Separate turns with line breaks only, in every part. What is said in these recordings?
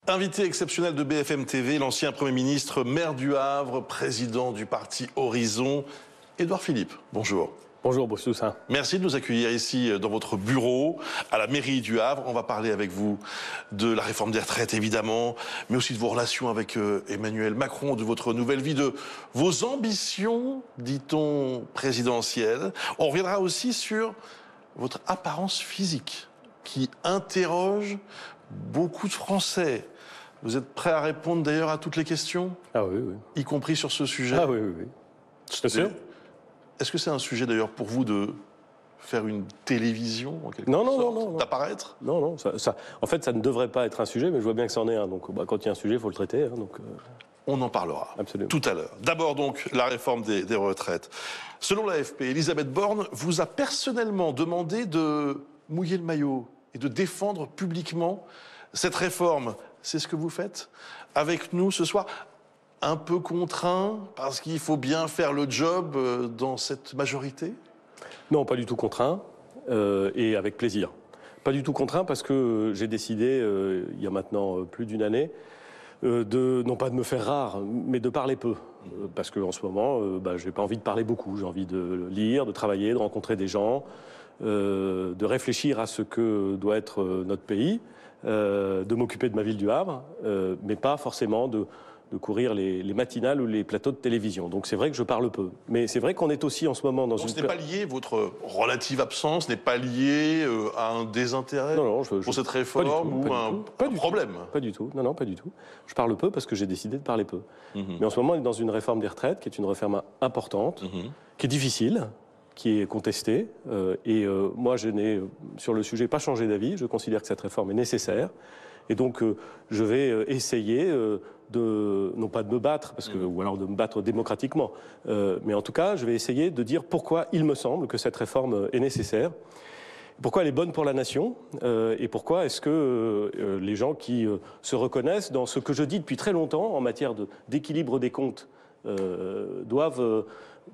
Invité exceptionnel de BFM TV, l'ancien Premier ministre, maire du Havre, président du parti Horizon, Édouard Philippe. Bonjour.
Bonjour Bruce Toussaint.
Merci de nous accueillir ici dans votre bureau, à la mairie du Havre. On va parler avec vous de la réforme des retraites, évidemment, mais aussi de vos relations avec Emmanuel Macron, de votre nouvelle vie, de vos ambitions, dit-on, présidentielles. On reviendra aussi sur votre apparence physique, qui interroge beaucoup de Français. Vous êtes prêt à répondre d'ailleurs à toutes les questions?
Ah oui, oui.
Y compris sur ce sujet?
Ah oui, oui, oui. C'est sûr.
Est-ce que c'est un sujet d'ailleurs pour vous de faire une télévision en quelque
Non,
sorte,
non.
d'apparaître?
Non, non. En fait, ça ne devrait pas être un sujet, mais je vois bien que c'en est un. Donc, quand il y a un sujet, il faut le traiter. Hein,
On en parlera
absolument.
Tout à l'heure. D'abord donc, la réforme des retraites. Selon l'AFP, Elisabeth Borne vous a personnellement demandé de mouiller le maillot et de défendre publiquement cette réforme. C'est ce que vous faites avec nous ce soir, un peu contraint parce qu'il faut bien faire le job dans cette majorité?
Non, pas du tout contraint et avec plaisir. Pas du tout contraint parce que j'ai décidé, il y a maintenant plus d'une année, non pas de me faire rare, mais de parler peu. Parce qu'en ce moment, je n'ai pas envie de parler beaucoup. J'ai envie de lire, de travailler, de rencontrer des gens, de réfléchir à ce que doit être notre pays, de m'occuper de ma ville du Havre, mais pas forcément de courir les matinales ou les plateaux de télévision. Donc c'est vrai que je parle peu. Mais c'est vrai qu'on est aussi en ce moment dans une...
Ce n'est pas lié, votre relative absence n'est pas liée à un désintérêt pour cette réforme ou un problème?
Pas du tout, non, pas du tout. Je parle peu parce que j'ai décidé de parler peu. Mais en ce moment, on est dans une réforme des retraites qui est une réforme importante, qui est difficile, qui est contestée. Moi, je n'ai, sur le sujet, pas changé d'avis. Je considère que cette réforme est nécessaire. Et donc, je vais essayer non pas de me battre, ou alors de me battre démocratiquement, mais en tout cas, je vais essayer de dire pourquoi il me semble que cette réforme est nécessaire, pourquoi elle est bonne pour la nation, et pourquoi est-ce que les gens qui se reconnaissent dans ce que je dis depuis très longtemps en matière d'équilibre des comptes doivent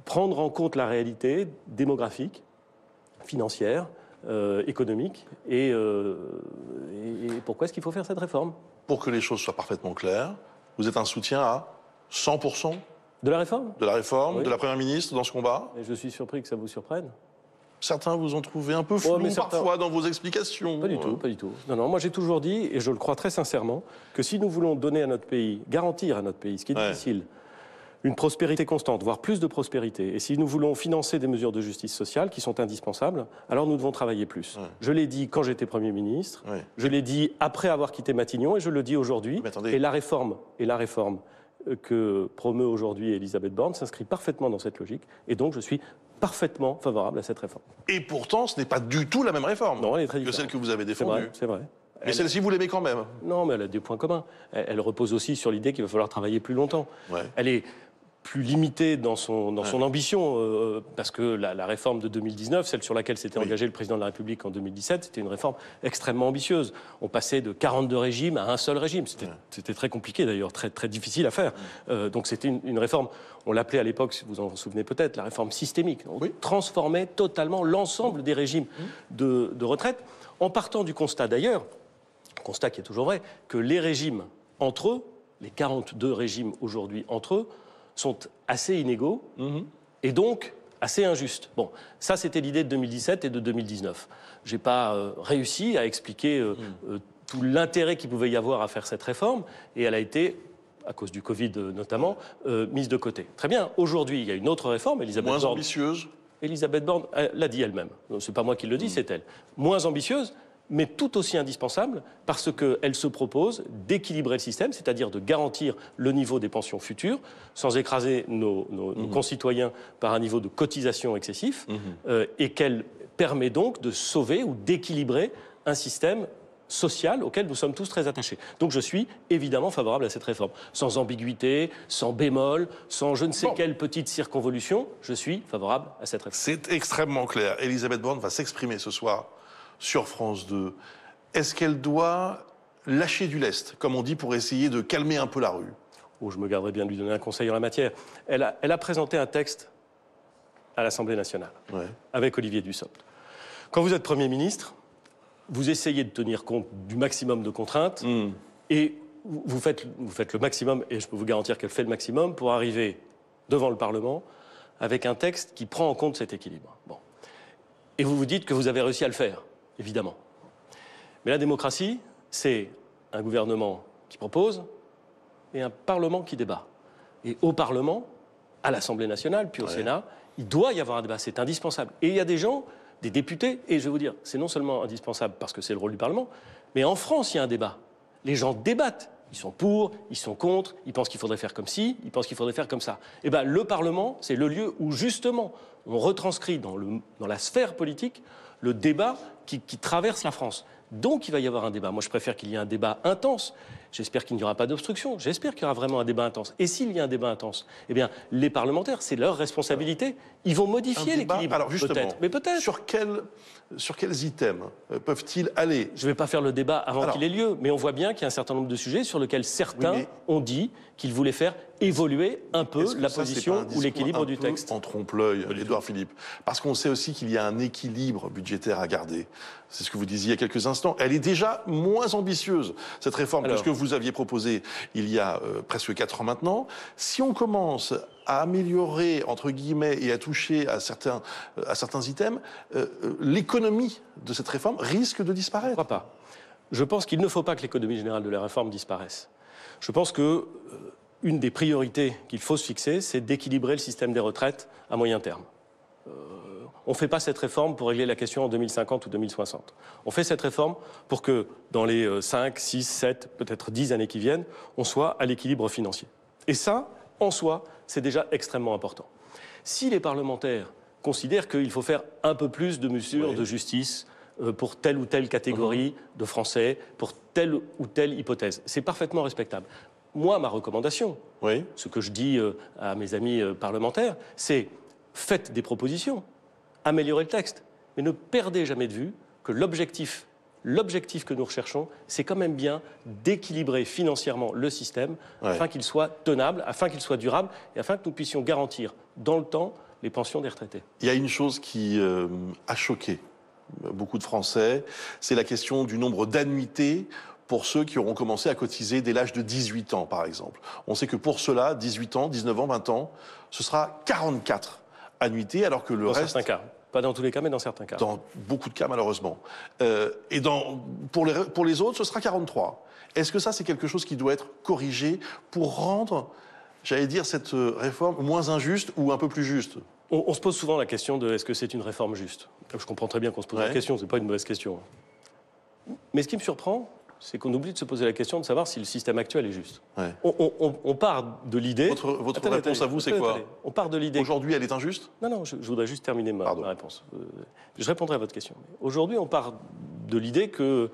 prendre en compte la réalité démographique, financière, économique, et pourquoi est-ce qu'il faut faire cette réforme?
Pour que les choses soient parfaitement claires, vous êtes un soutien à 100%
de la réforme?
De la réforme,
oui.
de la Première ministre dans ce combat?
Et je suis surpris que ça vous surprenne.
Certains vous ont trouvé un peu flou parfois dans vos explications.
Pas du tout, pas du tout. Non, moi j'ai toujours dit, et je le crois très sincèrement, que si nous voulons donner à notre pays, garantir à notre pays, ce qui est difficile, une prospérité constante, voire plus de prospérité. Et si nous voulons financer des mesures de justice sociale qui sont indispensables, alors nous devons travailler plus. Je l'ai dit quand j'étais Premier ministre, je l'ai dit après avoir quitté Matignon, et je le dis aujourd'hui. Et la réforme que promeut aujourd'hui Elisabeth Borne s'inscrit parfaitement dans cette logique. Et donc je suis parfaitement favorable à cette réforme.
Et pourtant, ce n'est pas du tout la même réforme
que
celle que vous avez défendue.
C'est vrai.
Mais celle-ci, vous l'aimez quand même?
Non, mais elle a des points communs. Elle repose aussi sur l'idée qu'il va falloir travailler plus longtemps. Elle est plus limitée dans son ambition, parce que la réforme de 2019, celle sur laquelle s'était engagé le président de la République en 2017, c'était une réforme extrêmement ambitieuse. On passait de 42 régimes à un seul régime. C'était très compliqué d'ailleurs, très, très difficile à faire. Donc c'était une réforme, on l'appelait à l'époque, si vous en souvenez peut-être, la réforme systémique. On transformait totalement l'ensemble des régimes de retraite, en partant du constat d'ailleurs, constat qui est toujours vrai, que les régimes entre eux, les 42 régimes aujourd'hui entre eux, sont assez inégaux et donc assez injustes. Bon, ça c'était l'idée de 2017 et de 2019. Je n'ai pas réussi à expliquer tout l'intérêt qu'il pouvait y avoir à faire cette réforme, et elle a été, à cause du Covid notamment, mise de côté. Très bien, aujourd'hui il y a une autre réforme,
Moins ambitieuse.
Elisabeth Borne l'a dit elle-même, c'est pas moi qui le dis, c'est elle. Moins ambitieuse, mais tout aussi indispensable, parce qu'elle se propose d'équilibrer le système, c'est-à-dire de garantir le niveau des pensions futures, sans écraser nos concitoyens par un niveau de cotisation excessif, et qu'elle permet donc de sauver ou d'équilibrer un système social auquel nous sommes tous très attachés. Donc je suis évidemment favorable à cette réforme. Sans ambiguïté, sans bémol, sans je ne sais quelle petite circonvolution, je suis favorable à cette réforme.
C'est extrêmement clair. Elisabeth Borne va s'exprimer ce soir sur France 2. Est-ce qu'elle doit lâcher du lest, comme on dit, pour essayer de calmer un peu la rue?
Je me garderai bien de lui donner un conseil en la matière. Elle a présenté un texte à l'Assemblée nationale, avec Olivier Dussopt. Quand vous êtes Premier ministre, vous essayez de tenir compte du maximum de contraintes, et vous faites le maximum, et je peux vous garantir qu'elle fait le maximum, pour arriver devant le Parlement avec un texte qui prend en compte cet équilibre. Bon. Et vous vous dites que vous avez réussi à le faire, évidemment. Mais la démocratie, c'est un gouvernement qui propose et un Parlement qui débat. Et au Parlement, à l'Assemblée nationale, puis au Sénat, il doit y avoir un débat, c'est indispensable. Et il y a des gens, des députés, et je vais vous dire, c'est non seulement indispensable parce que c'est le rôle du Parlement, mais en France, il y a un débat. Les gens débattent. Ils sont pour, ils sont contre, ils pensent qu'il faudrait faire comme ci, ils pensent qu'il faudrait faire comme ça. Eh bien, le Parlement, c'est le lieu où, justement, on retranscrit dans la sphère politique le débat qui traverse la France. Donc, il va y avoir un débat. Moi, je préfère qu'il y ait un débat intense. J'espère qu'il n'y aura pas d'obstruction. J'espère qu'il y aura vraiment un débat intense. Et s'il y a un débat intense, eh bien, les parlementaires, c'est leur responsabilité. Ils vont modifier l'équilibre.
Alors, justement,
peut-être. Mais peut-être.
Sur quels items peuvent-ils aller?
Je ne vais pas faire le débat avant qu'il ait lieu, mais on voit bien qu'il y a un certain nombre de sujets sur lesquels certains ont dit qu'ils voulaient faire évoluer un peu la position ou l'équilibre du texte.
En trompe-l'œil, Édouard Philippe, parce qu'on sait aussi qu'il y a un équilibre budgétaire à garder. C'est ce que vous disiez il y a quelques instants. Elle est déjà moins ambitieuse, cette réforme, que ce que vous aviez proposé il y a presque 4 ans maintenant. Si on commence à améliorer, entre guillemets, et à toucher à certains items, l'économie de cette réforme risque de disparaître.
Je ne crois pas. Je pense qu'il ne faut pas que l'économie générale de la réforme disparaisse. Je pense que une des priorités qu'il faut se fixer, c'est d'équilibrer le système des retraites à moyen terme. On ne fait pas cette réforme pour régler la question en 2050 ou 2060. On fait cette réforme pour que dans les 5, 6, 7, peut-être 10 années qui viennent, on soit à l'équilibre financier. Et ça, en soi, c'est déjà extrêmement important. Si les parlementaires considèrent qu'il faut faire un peu plus de mesures de justice pour telle ou telle catégorie de Français, pour telle ou telle hypothèse, c'est parfaitement respectable. Moi, ma recommandation, ce que je dis à mes amis parlementaires, c'est faites des propositions, améliorez le texte, mais ne perdez jamais de vue que l'objectif que nous recherchons, c'est quand même bien d'équilibrer financièrement le système afin qu'il soit tenable, afin qu'il soit durable et afin que nous puissions garantir dans le temps les pensions des retraités.
Il y a une chose qui a choqué beaucoup de Français, c'est la question du nombre d'annuités pour ceux qui auront commencé à cotiser dès l'âge de 18 ans, par exemple. On sait que pour cela, 18 ans, 19 ans, 20 ans, ce sera 44 annuités, alors que le reste...
Dans certains cas. Pas dans tous les cas, mais dans certains cas.
Dans beaucoup de cas, malheureusement. Et pour les autres, ce sera 43. Est-ce que ça, c'est quelque chose qui doit être corrigé pour rendre, j'allais dire, cette réforme moins injuste ou un peu plus juste?
On se pose souvent la question de est-ce que c'est une réforme juste? Je comprends très bien qu'on se pose la question, c'est pas une mauvaise question. Mais ce qui me surprend, c'est qu'on oublie de se poser la question de savoir si le système actuel est juste. On part de l'idée...
Votre réponse à vous, c'est quoi?
On part de l'idée...
Aujourd'hui, elle est injuste?
Non, je voudrais juste terminer ma réponse. Je répondrai à votre question. Aujourd'hui, on part de l'idée que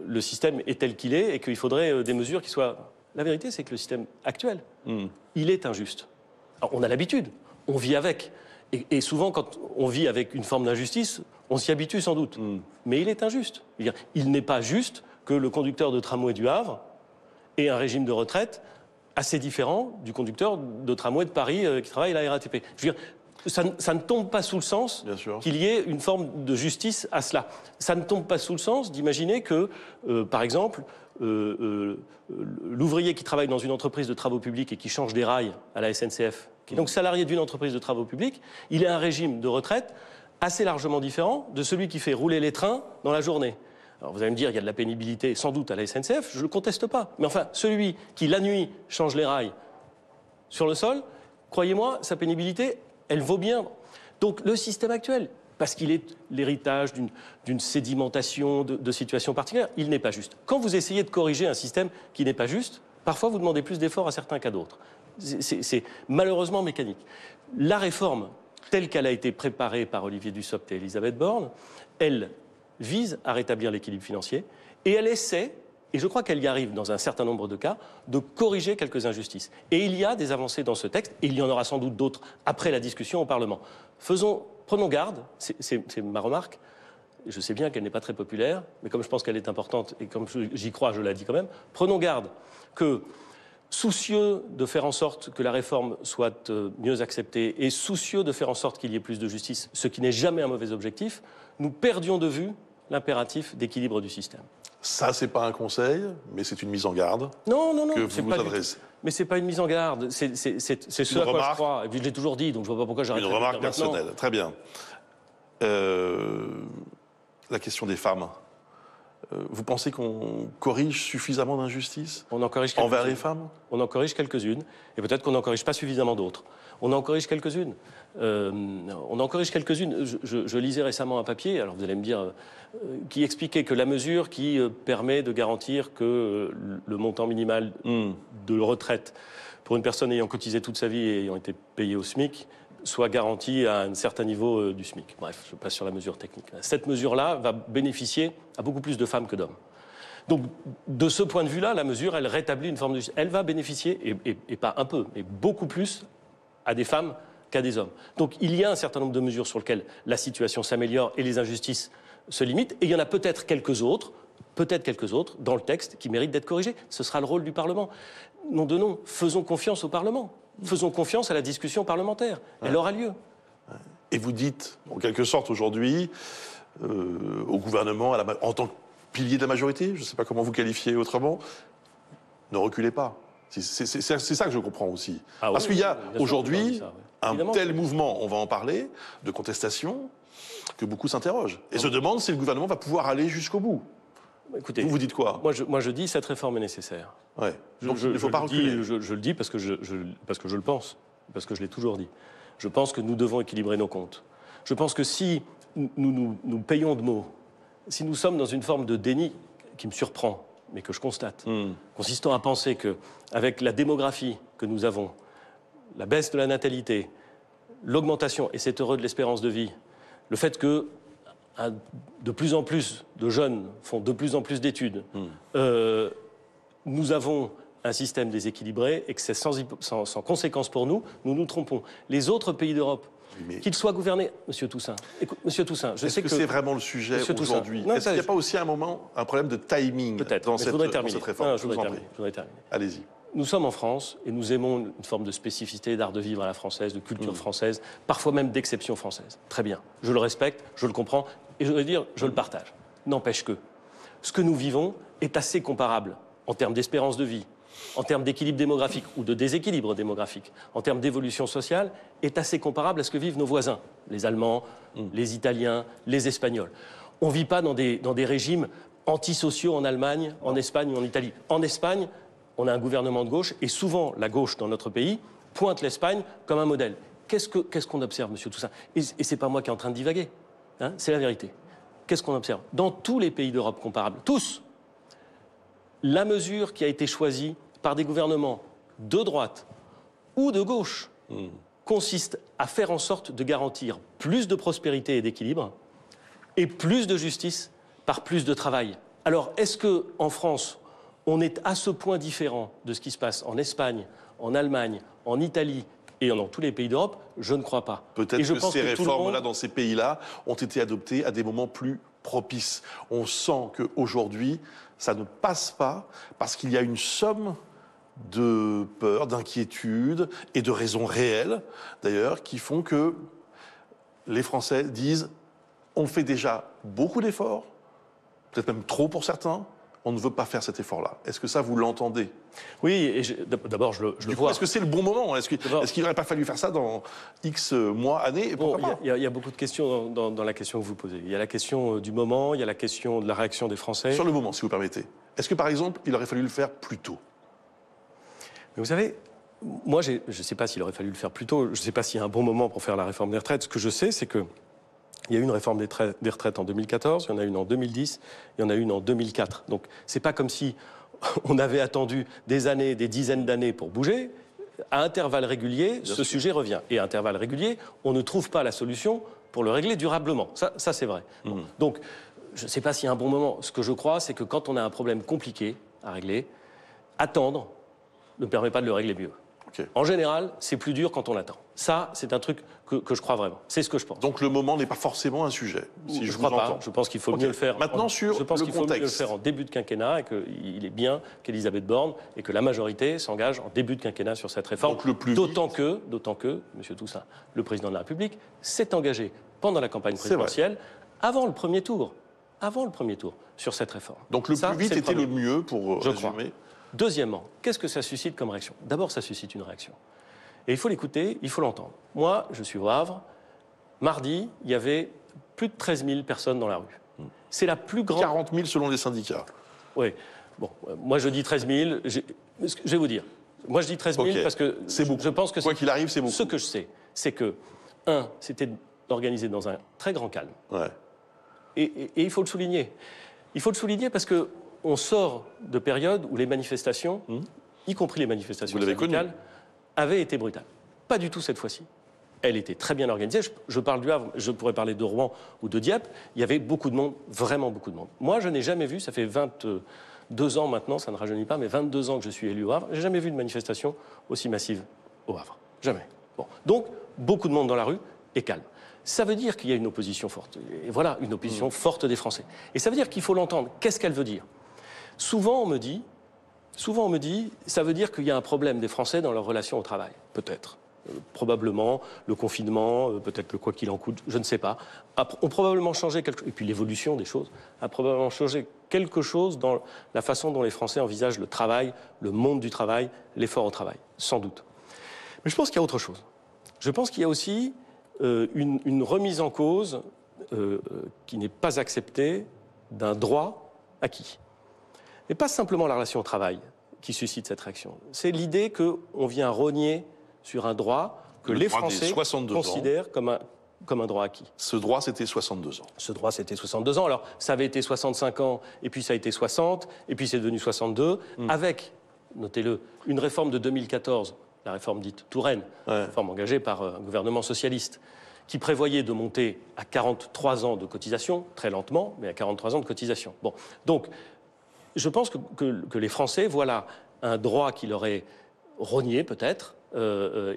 le système est tel qu'il est et qu'il faudrait des mesures qui soient... La vérité, c'est que le système actuel, il est injuste. Alors, on a l'habitude, on vit avec. Et souvent, quand on vit avec une forme d'injustice, on s'y habitue sans doute. Mais il est injuste. Il n'est pas juste que le conducteur de tramway du Havre ait un régime de retraite assez différent du conducteur de tramway de Paris qui travaille à la RATP. Je veux dire, ça ne tombe pas sous le sens qu'il y ait une forme de justice à cela. Ça ne tombe pas sous le sens d'imaginer que, par exemple, l'ouvrier qui travaille dans une entreprise de travaux publics et qui change des rails à la SNCF, qui est donc salarié d'une entreprise de travaux publics, il a un régime de retraite assez largement différent de celui qui fait rouler les trains dans la journée. Alors vous allez me dire, il y a de la pénibilité sans doute à la SNCF, je ne le conteste pas. Mais enfin, celui qui, la nuit, change les rails sur le sol, croyez-moi, sa pénibilité, elle vaut bien. Donc le système actuel, parce qu'il est l'héritage d'une sédimentation de situations particulières, il n'est pas juste. Quand vous essayez de corriger un système qui n'est pas juste, parfois vous demandez plus d'efforts à certains qu'à d'autres. C'est malheureusement mécanique. La réforme, telle qu'elle a été préparée par Olivier Dussopt et Elisabeth Borne, elle vise à rétablir l'équilibre financier et elle essaie, et je crois qu'elle y arrive dans un certain nombre de cas, de corriger quelques injustices. Et il y a des avancées dans ce texte, et il y en aura sans doute d'autres après la discussion au Parlement. Prenons garde, c'est ma remarque, je sais bien qu'elle n'est pas très populaire, mais comme je pense qu'elle est importante, et comme j'y crois, je la dis quand même, prenons garde que, soucieux de faire en sorte que la réforme soit mieux acceptée et soucieux de faire en sorte qu'il y ait plus de justice, ce qui n'est jamais un mauvais objectif, nous perdions de vue l'impératif d'équilibre du système.
Ça, c'est pas un conseil, mais c'est une mise en garde.
Non, non, non,
que vous vous adressez.
Mais c'est pas une mise en garde, c'est ce à quoi je crois. Et puis je l'ai toujours dit, donc je vois pas pourquoi j'arrête.
Une remarque personnelle, très bien. La question des femmes. Vous pensez qu'on corrige suffisamment d'injustices envers les femmes?
On en corrige quelques-unes, et peut-être qu'on n'en corrige pas suffisamment d'autres. On en corrige quelques-unes. Je lisais récemment un papier, alors vous allez me dire, qui expliquait que la mesure qui permet de garantir que le montant minimal de retraite pour une personne ayant cotisé toute sa vie et ayant été payée au SMIC soit garantie à un certain niveau du SMIC. Bref, je passe sur la mesure technique. Cette mesure-là va bénéficier à beaucoup plus de femmes que d'hommes. Donc, de ce point de vue-là, la mesure, elle rétablit une forme de justice. Elle va bénéficier, et pas un peu, mais beaucoup plus à des femmes qu'à des hommes. Donc, il y a un certain nombre de mesures sur lesquelles la situation s'améliore et les injustices se limitent. Et il y en a peut-être quelques autres dans le texte qui méritent d'être corrigées. Ce sera le rôle du Parlement. Nom de nom, faisons confiance au Parlement. Faisons confiance à la discussion parlementaire. Elle aura lieu.
Et vous dites, en quelque sorte, aujourd'hui, au gouvernement, en tant que pilier de la majorité, je ne sais pas comment vous qualifiez autrement, ne reculez pas. C'est ça que je comprends aussi. Parce qu'il y a aujourd'hui un tel mouvement, on va en parler, de contestation, que beaucoup s'interrogent. Et se demandent si le gouvernement va pouvoir aller jusqu'au bout.
Écoutez,
vous dites quoi?
Moi, je dis cette réforme est nécessaire.
Ouais. Donc, il ne faut pas reculer.
Je le dis parce que je le pense, parce que je l'ai toujours dit. Je pense que nous devons équilibrer nos comptes. Je pense que si nous payons de mots, si nous sommes dans une forme de déni qui me surprend, mais que je constate, consistant à penser qu'avec la démographie que nous avons, la baisse de la natalité, l'augmentation, et c'est heureux, de l'espérance de vie, le fait que de plus en plus de jeunes font de plus en plus d'études, nous avons un système déséquilibré et que c'est sans conséquence pour nous, nous nous trompons. Les autres pays d'Europe, qu'ils soient gouvernés... Monsieur Toussaint, Monsieur Toussaint, je sais que...
Est-ce que c'est vraiment le sujet aujourd'hui? Est-ce qu'il n'y a pas aussi un problème de timing dans cette réforme?
Je voudrais terminer.
Allez-y.
Nous sommes en France et nous aimons une forme de spécificité, d'art de vivre à la française, de culture française, parfois même d'exception française. Très bien. Je le respecte, je le comprends et je voudrais dire, je le partage. N'empêche que ce que nous vivons est assez comparable en termes d'espérance de vie, en termes d'équilibre démographique ou de déséquilibre démographique, en termes d'évolution sociale, est assez comparable à ce que vivent nos voisins, les Allemands, les Italiens, les Espagnols. On ne vit pas dans des régimes antisociaux en Allemagne, en Espagne ou en Italie. En Espagne, on a un gouvernement de gauche et souvent la gauche dans notre pays pointe l'Espagne comme un modèle. Qu'est-ce qu'on observe, Monsieur Toussaint? Et ce n'est pas moi qui est en train de divaguer, hein, c'est la vérité. Qu'est-ce qu'on observe? Dans tous les pays d'Europe comparables, tous, la mesure qui a été choisie par des gouvernements de droite ou de gauche consiste à faire en sorte de garantir plus de prospérité et d'équilibre et plus de justice par plus de travail. Alors, est-ce qu'en France, on est à ce point différent de ce qui se passe en Espagne, en Allemagne, en Italie et dans tous les pays d'Europe? Je ne crois pas.
Peut-être que ces réformes-là, dans ces pays-là, ont été adoptées à des moments plus propices. On sent qu'aujourd'hui, ça ne passe pas parce qu'il y a une somme de peur, d'inquiétude et de raisons réelles, d'ailleurs, qui font que les Français disent on fait déjà beaucoup d'efforts, peut-être même trop pour certains, on ne veut pas faire cet effort-là. Est-ce que ça, vous l'entendez?
Oui, et d'abord, je le vois.
Est-ce que c'est le bon moment? Est-ce qu'il n'aurait pas fallu faire ça dans X mois, années?
Il y a beaucoup de questions dans la question que vous posez. Il y a la question du moment, il y a la question de la réaction des Français.
Sur le moment, si vous permettez. Est-ce que, par exemple, il aurait fallu le faire plus tôt?
Mais vous savez, moi, je ne sais pas s'il aurait fallu le faire plus tôt. Je ne sais pas s'il y a un bon moment pour faire la réforme des retraites. Ce que je sais, c'est qu'il y a eu une réforme des retraites en 2014, il y en a une en 2010, il y en a une en 2004. Donc, ce n'est pas comme si on avait attendu des années, des dizaines d'années pour bouger. À intervalles réguliers, ce sujet revient. Et à intervalles réguliers, on ne trouve pas la solution pour le régler durablement. Ça c'est vrai. Bon. Donc, je ne sais pas s'il y a un bon moment. Ce que je crois, c'est que quand on a un problème compliqué à régler, attendre ne permet pas de le régler mieux. Okay. En général, c'est plus dur quand on attend. Ça, c'est un truc que je crois vraiment. C'est ce que je pense.
Donc le moment n'est pas forcément un sujet, si je
crois pas. Je pense qu'il faut mieux le faire.
Maintenant, sur
je pense qu'il faut mieux le faire en début de quinquennat et qu'il est bien qu'Elisabeth Borne et que la majorité s'engage en début de quinquennat sur cette réforme. D'autant que, Monsieur Toussaint, le président de la République s'est engagé pendant la campagne présidentielle, avant le premier tour, avant le premier tour, sur cette réforme.
Donc le plus vite était le mieux, pour
je
résumer.
crois. Deuxièmement, qu'est-ce que ça suscite comme réaction? D'abord, ça suscite une réaction. Et il faut l'écouter, il faut l'entendre. Moi, je suis au Havre. Mardi, il y avait plus de 13 000 personnes dans la rue. C'est la plus grande...
40 000 selon les syndicats.
Oui. Bon, moi je dis 13 000. Je vais vous dire. Moi je dis 13 000 parce que je pense que...
Quoi qu'il arrive, c'est beaucoup.
Ce que je sais, c'est que, c'était organisé dans un très grand calme.
Ouais.
Et il faut le souligner. Il faut le souligner parce qu'on sort de périodes où les manifestations, y compris les manifestations syndicales, avaient été brutales. Pas du tout cette fois-ci. Elle était très bien organisée. Je parle du Havre, je pourrais parler de Rouen ou de Dieppe. Il y avait beaucoup de monde, vraiment beaucoup de monde. Moi, je n'ai jamais vu, ça fait 22 ans maintenant, ça ne rajeunit pas, mais 22 ans que je suis élu au Havre, j'ai jamais vu de manifestation aussi massive au Havre. Jamais. Bon. Donc, beaucoup de monde dans la rue et calme. Ça veut dire qu'il y a une opposition forte. Et voilà, une opposition forte des Français. Et ça veut dire qu'il faut l'entendre. Qu'est-ce qu'elle veut dire? Souvent, on me dit, ça veut dire qu'il y a un problème des Français dans leur relation au travail. Peut-être. Probablement, le confinement, peut-être le quoi qu'il en coûte, je ne sais pas, ont probablement changé quelque chose. Et puis l'évolution des choses a probablement changé quelque chose dans la façon dont les Français envisagent le travail, le monde du travail, l'effort au travail. Sans doute. Mais je pense qu'il y a autre chose. Je pense qu'il y a aussi une remise en cause qui n'est pas acceptée d'un droit acquis. Et pas simplement la relation au travail qui suscite cette réaction. C'est l'idée qu'on vient rogner sur un droit que les Français considèrent comme un droit acquis.
Ce droit, c'était 62 ans.
Ce droit, c'était 62 ans. Alors, ça avait été 65 ans, et puis ça a été 60, et puis c'est devenu 62, avec, notez-le, une réforme de 2014, la réforme dite Touraine, réforme engagée par un gouvernement socialiste, qui prévoyait de monter à 43 ans de cotisation, très lentement, mais à 43 ans de cotisation. Bon, donc, je pense que les Français voient là un droit qui leur est rogné, peut-être,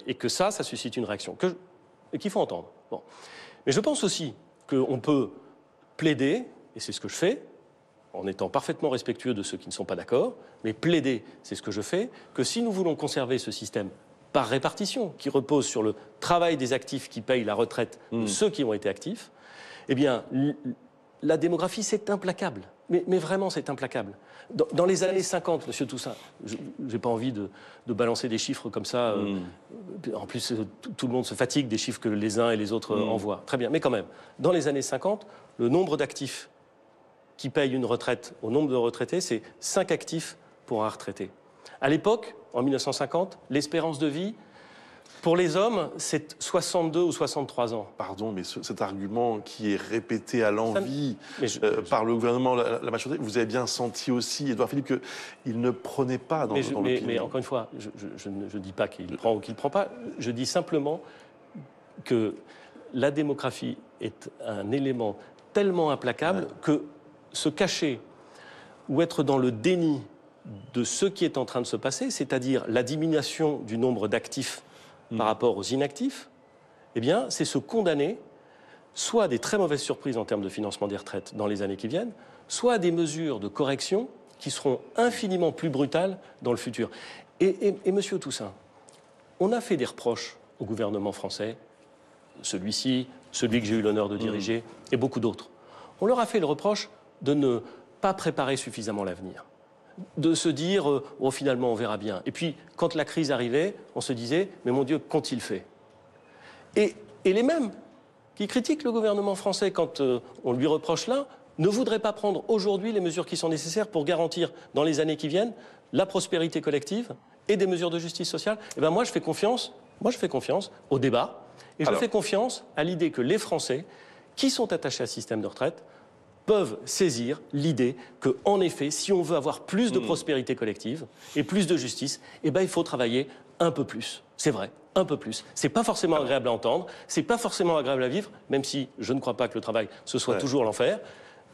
et que ça suscite une réaction qu'il faut entendre. Bon. Mais je pense aussi qu'on peut plaider, et c'est ce que je fais, en étant parfaitement respectueux de ceux qui ne sont pas d'accord, mais plaider, c'est ce que je fais, que si nous voulons conserver ce système par répartition, qui repose sur le travail des actifs qui payent la retraite de ceux qui ont été actifs, eh bien, la démographie, c'est implacable. Mais vraiment, c'est implacable. Dans les années 50, monsieur Toussaint, je n'ai pas envie de balancer des chiffres comme ça. En plus, tout le monde se fatigue des chiffres que les uns et les autres envoient. Très bien, mais quand même, dans les années 50, le nombre d'actifs qui payent une retraite au nombre de retraités, c'est 5 actifs pour un retraité. À l'époque, en 1950, l'espérance de vie, pour les hommes, c'est 62 ou 63 ans.
Pardon, mais cet argument qui est répété à l'envi par le gouvernement, la majorité, vous avez bien senti aussi, Édouard Philippe, qu'il ne prenait pas dans l'opinion.
Mais encore une fois, je ne dis pas qu'il prend ou qu'il ne prend pas, je dis simplement que la démographie est un élément tellement implacable que se cacher ou être dans le déni de ce qui est en train de se passer, c'est-à-dire la diminution du nombre d'actifs par rapport aux inactifs, eh bien, c'est se condamner soit à des très mauvaises surprises en termes de financement des retraites dans les années qui viennent, soit à des mesures de correction qui seront infiniment plus brutales dans le futur. Et monsieur Toussaint, on a fait des reproches au gouvernement français, celui-ci, celui que j'ai eu l'honneur de diriger, et beaucoup d'autres. On leur a fait le reproche de ne pas préparer suffisamment l'avenir, de se dire oh, finalement on verra bien. Et puis quand la crise arrivait, on se disait mais mon Dieu, qu'ont-ils fait? Et les mêmes qui critiquent le gouvernement français quand on lui reproche là, ne voudraient pas prendre aujourd'hui les mesures qui sont nécessaires pour garantir dans les années qui viennent la prospérité collective et des mesures de justice sociale. Et ben moi je fais confiance au débat et je fais confiance à l'idée que les Français qui sont attachés à ce système de retraite peuvent saisir l'idée qu'en effet, si on veut avoir plus de prospérité collective et plus de justice, eh ben, il faut travailler un peu plus. C'est vrai, un peu plus. C'est pas forcément agréable à entendre, c'est pas forcément agréable à vivre, même si je ne crois pas que le travail, ce soit toujours l'enfer.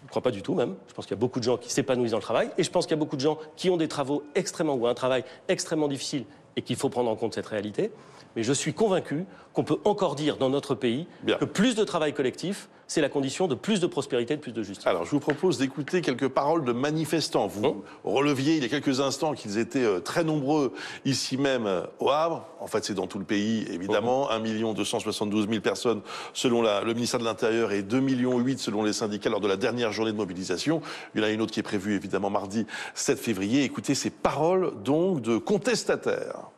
Je ne crois pas du tout même. Je pense qu'il y a beaucoup de gens qui s'épanouissent dans le travail et je pense qu'il y a beaucoup de gens qui ont des travaux extrêmement ou un travail extrêmement difficile et qu'il faut prendre en compte cette réalité. Mais je suis convaincu qu'on peut encore dire dans notre pays que plus de travail collectif C'est la condition de plus de prospérité, de plus de justice.
Alors, je vous propose d'écouter quelques paroles de manifestants. Vous releviez il y a quelques instants qu'ils étaient très nombreux ici même au Havre. En fait, c'est dans tout le pays, évidemment. 1 272 000 personnes selon le ministère de l'Intérieur et 2,8 millions selon les syndicats lors de la dernière journée de mobilisation. Il y en a une autre qui est prévue, évidemment, mardi 7 février. Écoutez ces paroles, donc, de contestataires.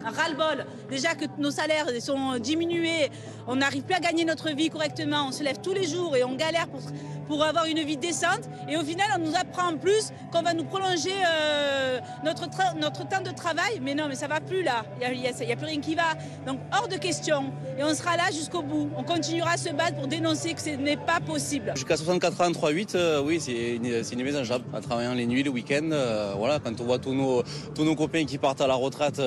Un ras-le-bol, déjà que nos salaires sont diminués, on n'arrive plus à gagner notre vie correctement, on se lève tous les jours et on galère pour avoir une vie décente. Et au final, on nous apprend en plus qu'on va nous prolonger notre temps de travail. Mais non, mais ça va plus là, il n'y a plus rien qui va. Donc hors de question. Et on sera là jusqu'au bout. On continuera à se battre pour dénoncer que ce n'est pas possible.
Jusqu'à 64 ans, 3,8, oui, c'est inimaginable. En travaillant les nuits, les week-ends, voilà, quand on voit tous nos copains qui partent à la retraite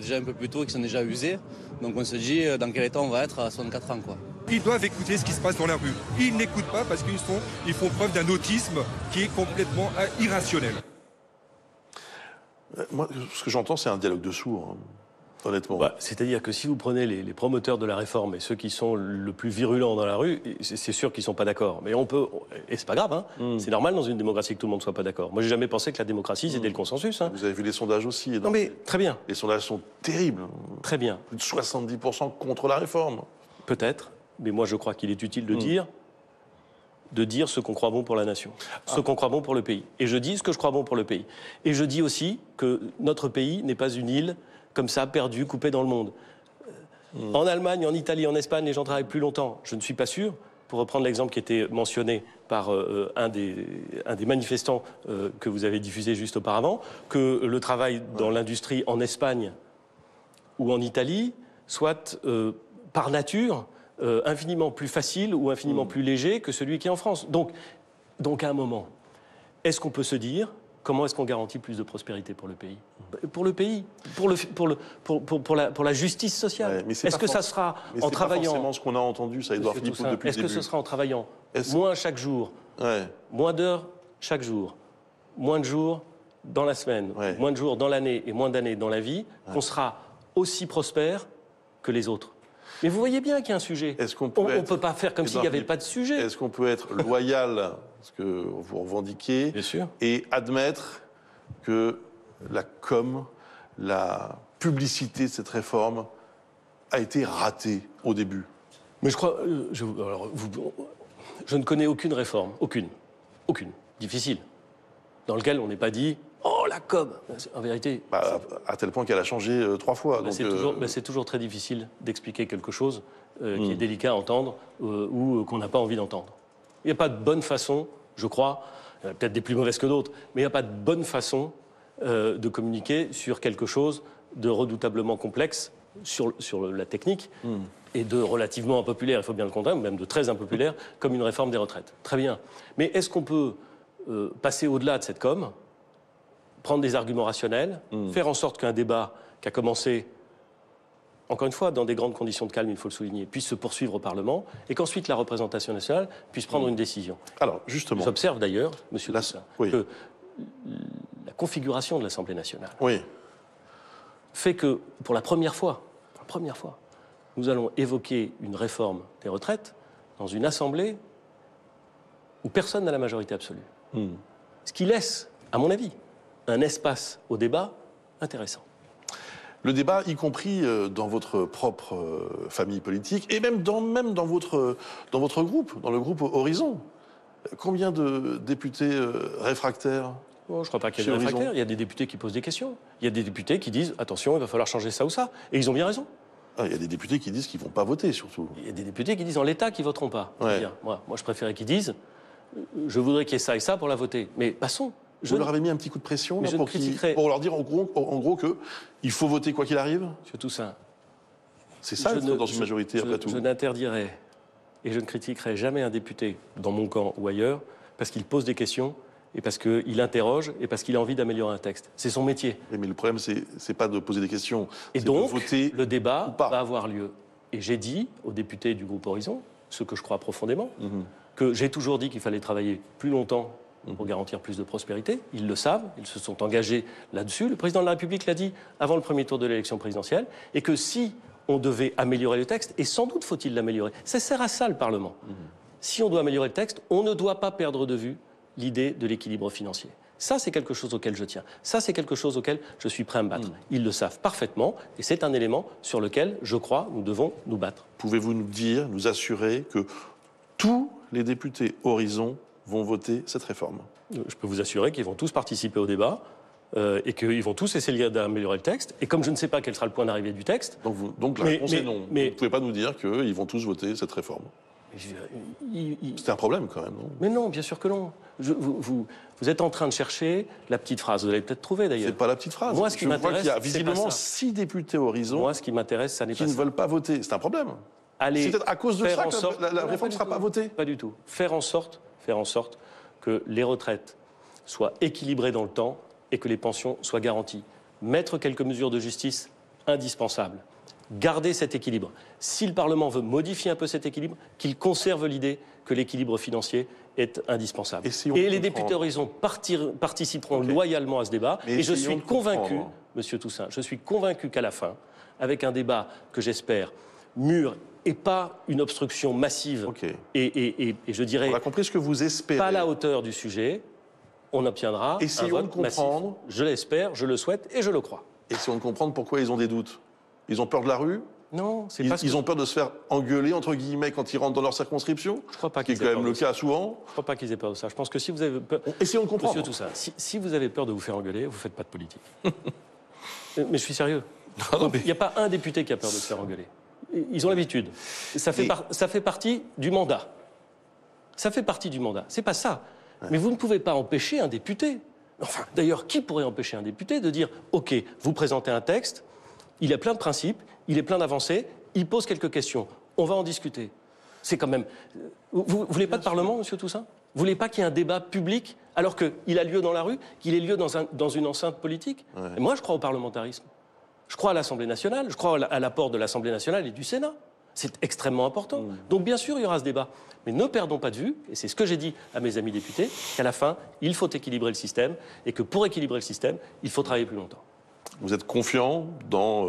déjà un peu plus tôt et qui sont déjà usés. Donc on se dit dans quel état on va être à 64 ans, quoi.
Ils doivent écouter ce qui se passe dans la rue. Ils n'écoutent pas parce qu'ils font preuve d'un autisme qui est complètement irrationnel.
Moi, ce que j'entends, c'est un dialogue de sourds, hein, honnêtement.
Bah, c'est-à-dire que si vous prenez les promoteurs de la réforme et ceux qui sont le plus virulents dans la rue, c'est sûr qu'ils ne sont pas d'accord. Mais on peut... Et c'est pas grave, hein. C'est normal dans une démocratie que tout le monde ne soit pas d'accord. Moi, j'ai jamais pensé que la démocratie, c'était le consensus. Hein.
Vous avez vu les sondages aussi.
Non mais, très bien.
Les sondages sont terribles.
Très bien.
Plus de 70% contre la réforme.
Peut-être, mais moi je crois qu'il est utile de dire ce qu'on croit bon pour la nation, ce qu'on croit bon pour le pays. Et je dis ce que je crois bon pour le pays. Et je dis aussi que notre pays n'est pas une île comme ça, perdue, coupée dans le monde. En Allemagne, en Italie, en Espagne, les gens travaillent plus longtemps. Je ne suis pas sûr, pour reprendre l'exemple qui était mentionné par un des manifestants que vous avez diffusé juste auparavant, que le travail dans l'industrie en Espagne ou en Italie soit par nature infiniment plus facile ou infiniment plus léger que celui qui est en France. Donc à un moment, est-ce qu'on peut se dire comment est-ce qu'on garantit plus de prospérité pour le pays ? Pour le pays, pour la justice sociale.
Ouais,
est-ce que ça sera en travaillant...
C'est pas forcément ce qu'on a entendu, ça, Édouard Philippot, depuis le début.
Est-ce que ce sera en travaillant moins chaque jour, moins d'heures chaque jour, moins de jours dans la semaine, moins de jours dans l'année et moins d'années dans la vie, qu'on sera aussi prospère que les autres ? Mais vous voyez bien qu'il y a un sujet. On ne peut pas faire comme s'il n'y avait pas de sujet.
Est-ce qu'on peut être loyal, ce que vous revendiquez,
bien sûr,
et admettre que la com, la publicité de cette réforme a été ratée au début?
Mais je crois... je ne connais aucune réforme, aucune, difficile, dans laquelle on n'ait pas dit « Oh, la com !» En vérité...
à tel point qu'elle a changé 3 fois.
C'est toujours très difficile d'expliquer quelque chose qui est délicat à entendre ou qu'on n'a pas envie d'entendre. Il n'y a pas de bonne façon, je crois, il y en a peut-être des plus mauvaises que d'autres, mais il n'y a pas de bonne façon de communiquer sur quelque chose de redoutablement complexe sur la technique et de relativement impopulaire, il faut bien le comprendre, même de très impopulaire, comme une réforme des retraites. Très bien. Mais est-ce qu'on peut passer au-delà de cette com', prendre des arguments rationnels, faire en sorte qu'un débat qui a commencé, encore une fois, dans des grandes conditions de calme, il faut le souligner, puisse se poursuivre au Parlement, et qu'ensuite la représentation nationale puisse prendre une décision.
Alors, justement...
J'observe d'ailleurs, monsieur Toussaint, que la configuration de l'Assemblée nationale fait que, pour la première fois, nous allons évoquer une réforme des retraites dans une Assemblée où personne n'a la majorité absolue. Ce qui laisse, à mon avis, un espace au débat intéressant.
Le débat, y compris dans votre propre famille politique, et même dans votre groupe, dans le groupe Horizon. Combien de députés réfractaires?
Je ne crois pas qu'il y ait des réfractaires. Il y a des députés qui posent des questions. Il y a des députés qui disent « Attention, il va falloir changer ça ou ça ». Et ils ont bien raison.
Il y a des députés qui disent qu'ils ne vont pas voter, surtout.
Il y a des députés qui disent en l'état qu'ils ne voteront pas.
Ouais.
Moi, je préférais qu'ils disent « Je voudrais qu'il y ait ça et ça pour la voter ». Mais passons.
Vous leur avez mis un petit coup de pression là, pour leur dire en gros qu'il faut voter quoi qu'il arrive?
Monsieur Toussaint.
C'est ça, dans une majorité, après tout.
Je n'interdirai et je ne critiquerai jamais un député, dans mon camp ou ailleurs, parce qu'il pose des questions et parce qu'il interroge et parce qu'il a envie d'améliorer un texte. C'est son métier.
Mais le problème, c'est pas de poser des questions,
et donc,
de voter
le débat va avoir lieu. Et j'ai dit aux députés du groupe Horizon, ce que je crois profondément, que j'ai toujours dit qu'il fallait travailler plus longtemps pour garantir plus de prospérité. Ils le savent, ils se sont engagés là-dessus. Le président de la République l'a dit avant le premier tour de l'élection présidentielle, et que si on devait améliorer le texte, et sans doute faut-il l'améliorer, ça sert à ça le Parlement. si on doit améliorer le texte, on ne doit pas perdre de vue l'idée de l'équilibre financier. Ça, c'est quelque chose auquel je tiens. Ça, c'est quelque chose auquel je suis prêt à me battre. Ils le savent parfaitement et c'est un élément sur lequel, je crois, nous devons nous battre.
Pouvez-vous nous dire, nous assurer que tous les députés Horizon vont voter cette réforme?
Je peux vous assurer qu'ils vont tous participer au débat et qu'ils vont tous essayer d'améliorer le texte. Et comme je ne sais pas quel sera le point d'arrivée du texte...
Donc la réponse est non. Vous ne pouvez pas nous dire qu'ils vont tous voter cette réforme? C'est un problème quand même, non?
Mais non, bien sûr que non. Vous êtes en train de chercher la petite phrase. Vous l'avez peut-être trouvée d'ailleurs.
C'est pas la petite phrase.
Moi, ce qui m'intéresse,
je vois qu'il y a visiblement 6 députés Horizon.
Moi, ce qui m'intéresse, ça n'est pas ça.
Qui ne veulent pas voter. C'est un problème. C'est peut-être à cause de ça que la réforme ne sera pas votée.
Pas du tout. Faire en sorte que les retraites soient équilibrées dans le temps et que les pensions soient garanties. Mettre quelques mesures de justice indispensables. Garder cet équilibre. Si le Parlement veut modifier un peu cet équilibre, qu'il conserve l'idée que l'équilibre financier est indispensable. Et les députés Horizon participeront loyalement à ce débat. Et je suis convaincu, Monsieur Toussaint, je suis convaincu qu'à la fin, avec un débat que j'espère mûr et pas une obstruction massive, et je dirais...
On a compris ce que vous espérez.
Pas à la hauteur du sujet, on obtiendra un vote massif. Je l'espère, je le souhaite et je le crois.
Essayons de comprendre pourquoi ils ont des doutes. Ils ont peur de la rue?
Non, c'est pas
ils ont peur de se faire engueuler, entre guillemets, quand ils rentrent dans leur circonscription?
Je crois pas
qu'ils aient peur de ça. C'est quand même le cas souvent.
Je crois pas qu'ils aient peur de ça. Je pense que si vous avez peur...
Essayons de comprendre.
Monsieur Toussaint, si vous avez peur de vous faire engueuler, vous faites pas de politique. Mais je suis sérieux. Il n'y a pas un député qui a peur de se faire engueuler. Ils ont l'habitude. Ça fait partie du mandat. Ça fait partie du mandat. C'est pas ça. Ouais. Mais vous ne pouvez pas empêcher un député. Enfin, d'ailleurs, qui pourrait empêcher un député de dire « Ok, vous présentez un texte, il a plein de principes, il est plein d'avancées, il pose quelques questions, on va en discuter. » C'est quand même... Vous voulez pas de Parlement, Monsieur Toussaint? Vous voulez pas qu'il y ait un débat public alors qu'il a lieu dans la rue, qu'il ait lieu dans une enceinte politique? Et moi, je crois au parlementarisme. Je crois à l'Assemblée nationale, je crois à l'apport de l'Assemblée nationale et du Sénat. C'est extrêmement important. Donc bien sûr, il y aura ce débat. Mais ne perdons pas de vue, et c'est ce que j'ai dit à mes amis députés, qu'à la fin, il faut équilibrer le système, et que pour équilibrer le système, il faut travailler plus longtemps.
Vous êtes confiant dans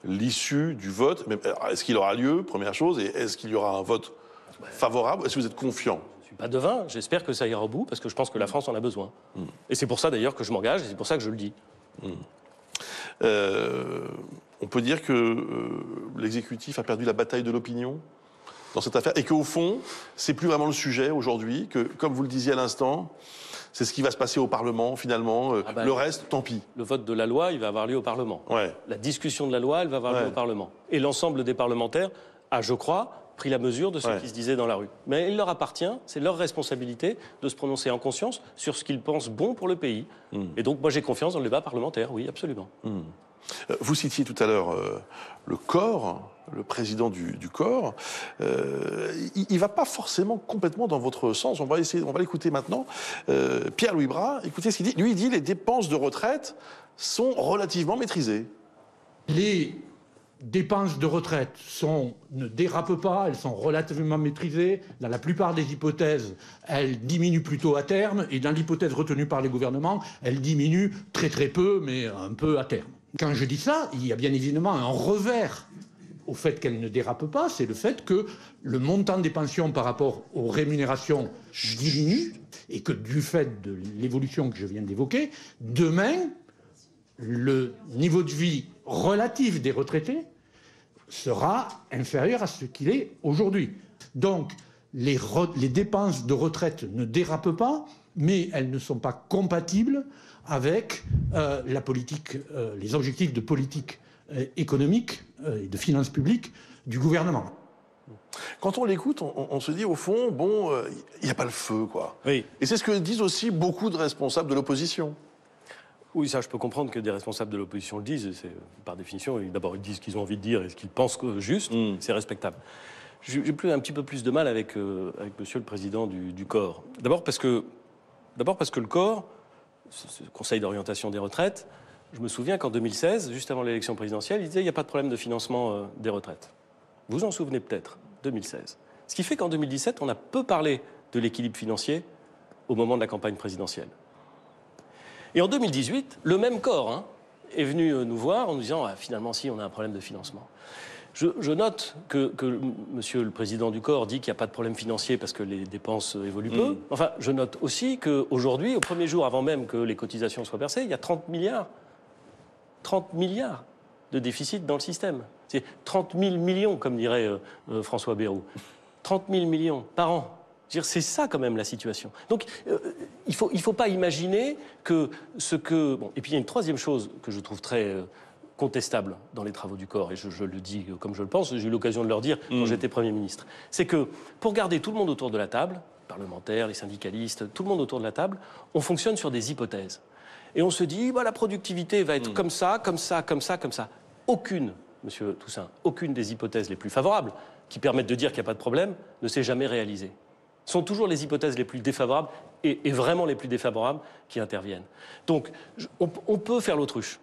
l'issue du vote? Est-ce qu'il aura lieu, première chose, et est-ce qu'il y aura un vote favorable? Est-ce que vous êtes confiant?
Je ne suis pas devin, j'espère que ça ira au bout, parce que je pense que la France en a besoin. Et c'est pour ça d'ailleurs que je m'engage, et c'est pour ça que je le dis.
On peut dire que l'exécutif a perdu la bataille de l'opinion dans cette affaire et qu'au fond, c'est plus vraiment le sujet aujourd'hui, que, comme vous le disiez à l'instant, c'est ce qui va se passer au Parlement, finalement. Le reste, tant pis.
Le vote de la loi, il va avoir lieu au Parlement. La discussion de la loi, elle va avoir lieu au Parlement. Et l'ensemble des parlementaires a, je crois, pris la mesure de ce qui se disait dans la rue. Mais il leur appartient, c'est leur responsabilité de se prononcer en conscience sur ce qu'ils pensent bon pour le pays. Et donc, moi, j'ai confiance dans le débat parlementaire, oui, absolument.
Vous citiez tout à l'heure le corps, le président du corps. Il ne va pas forcément complètement dans votre sens. On va l'écouter maintenant. Pierre-Louis Bras, écoutez ce qu'il dit. Lui, il dit les dépenses de retraite sont relativement maîtrisées.
Les dépenses de retraite ne dérapent pas, elles sont relativement maîtrisées. Dans la plupart des hypothèses, elles diminuent plutôt à terme. Et dans l'hypothèse retenue par les gouvernements, elles diminuent très très peu, mais un peu à terme. Quand je dis ça, il y a bien évidemment un revers au fait qu'elles ne dérapent pas, c'est le fait que le montant des pensions par rapport aux rémunérations diminue et que du fait de l'évolution que je viens d'évoquer, demain, le niveau de vie relatif des retraités sera inférieur à ce qu'il est aujourd'hui. Donc, les dépenses de retraite ne dérapent pas, mais elles ne sont pas compatibles avec la politique, les objectifs de politique économique et de finances publiques du gouvernement.
Quand on l'écoute, on se dit au fond, bon, il n'y a pas le feu, quoi.
Oui.
Et c'est ce que disent aussi beaucoup de responsables de l'opposition.
Oui, ça, je peux comprendre que des responsables de l'opposition le disent. Par définition, d'abord, ils disent ce qu'ils ont envie de dire et ce qu'ils pensent juste. C'est respectable. J'ai un petit peu plus de mal avec monsieur le président du corps. D'abord parce que le corps, ce Conseil d'orientation des retraites, je me souviens qu'en 2016, juste avant l'élection présidentielle, il disait qu'il n'y a pas de problème de financement des retraites. Vous en souvenez peut-être, 2016. Ce qui fait qu'en 2017, on a peu parlé de l'équilibre financier au moment de la campagne présidentielle. Et en 2018, le même corps est venu nous voir en nous disant finalement, si, on a un problème de financement. Je note que Monsieur le Président du Corps dit qu'il n'y a pas de problème financier parce que les dépenses évoluent peu. Enfin, je note aussi qu'aujourd'hui, au premier jour, avant même que les cotisations soient versées, il y a 30 milliards de déficit dans le système. C'est 30 000 millions, comme dirait François Bayrou. 30 000 millions par an. C'est ça quand même la situation. Donc il faut pas imaginer que ce que... Bon, et puis il y a une troisième chose que je trouve très contestable dans les travaux du corps, et je le dis comme je le pense, j'ai eu l'occasion de leur dire quand j'étais Premier ministre, c'est que pour garder tout le monde autour de la table, les parlementaires, les syndicalistes, tout le monde autour de la table, on fonctionne sur des hypothèses. Et on se dit, la productivité va être comme ça, comme ça, comme ça, comme ça. Aucune, Monsieur Toussaint, aucune des hypothèses les plus favorables, qui permettent de dire qu'il n'y a pas de problème, ne s'est jamais réalisée. Ce sont toujours les hypothèses les plus défavorables, et vraiment les plus défavorables, qui interviennent. Donc, on peut faire l'autruche.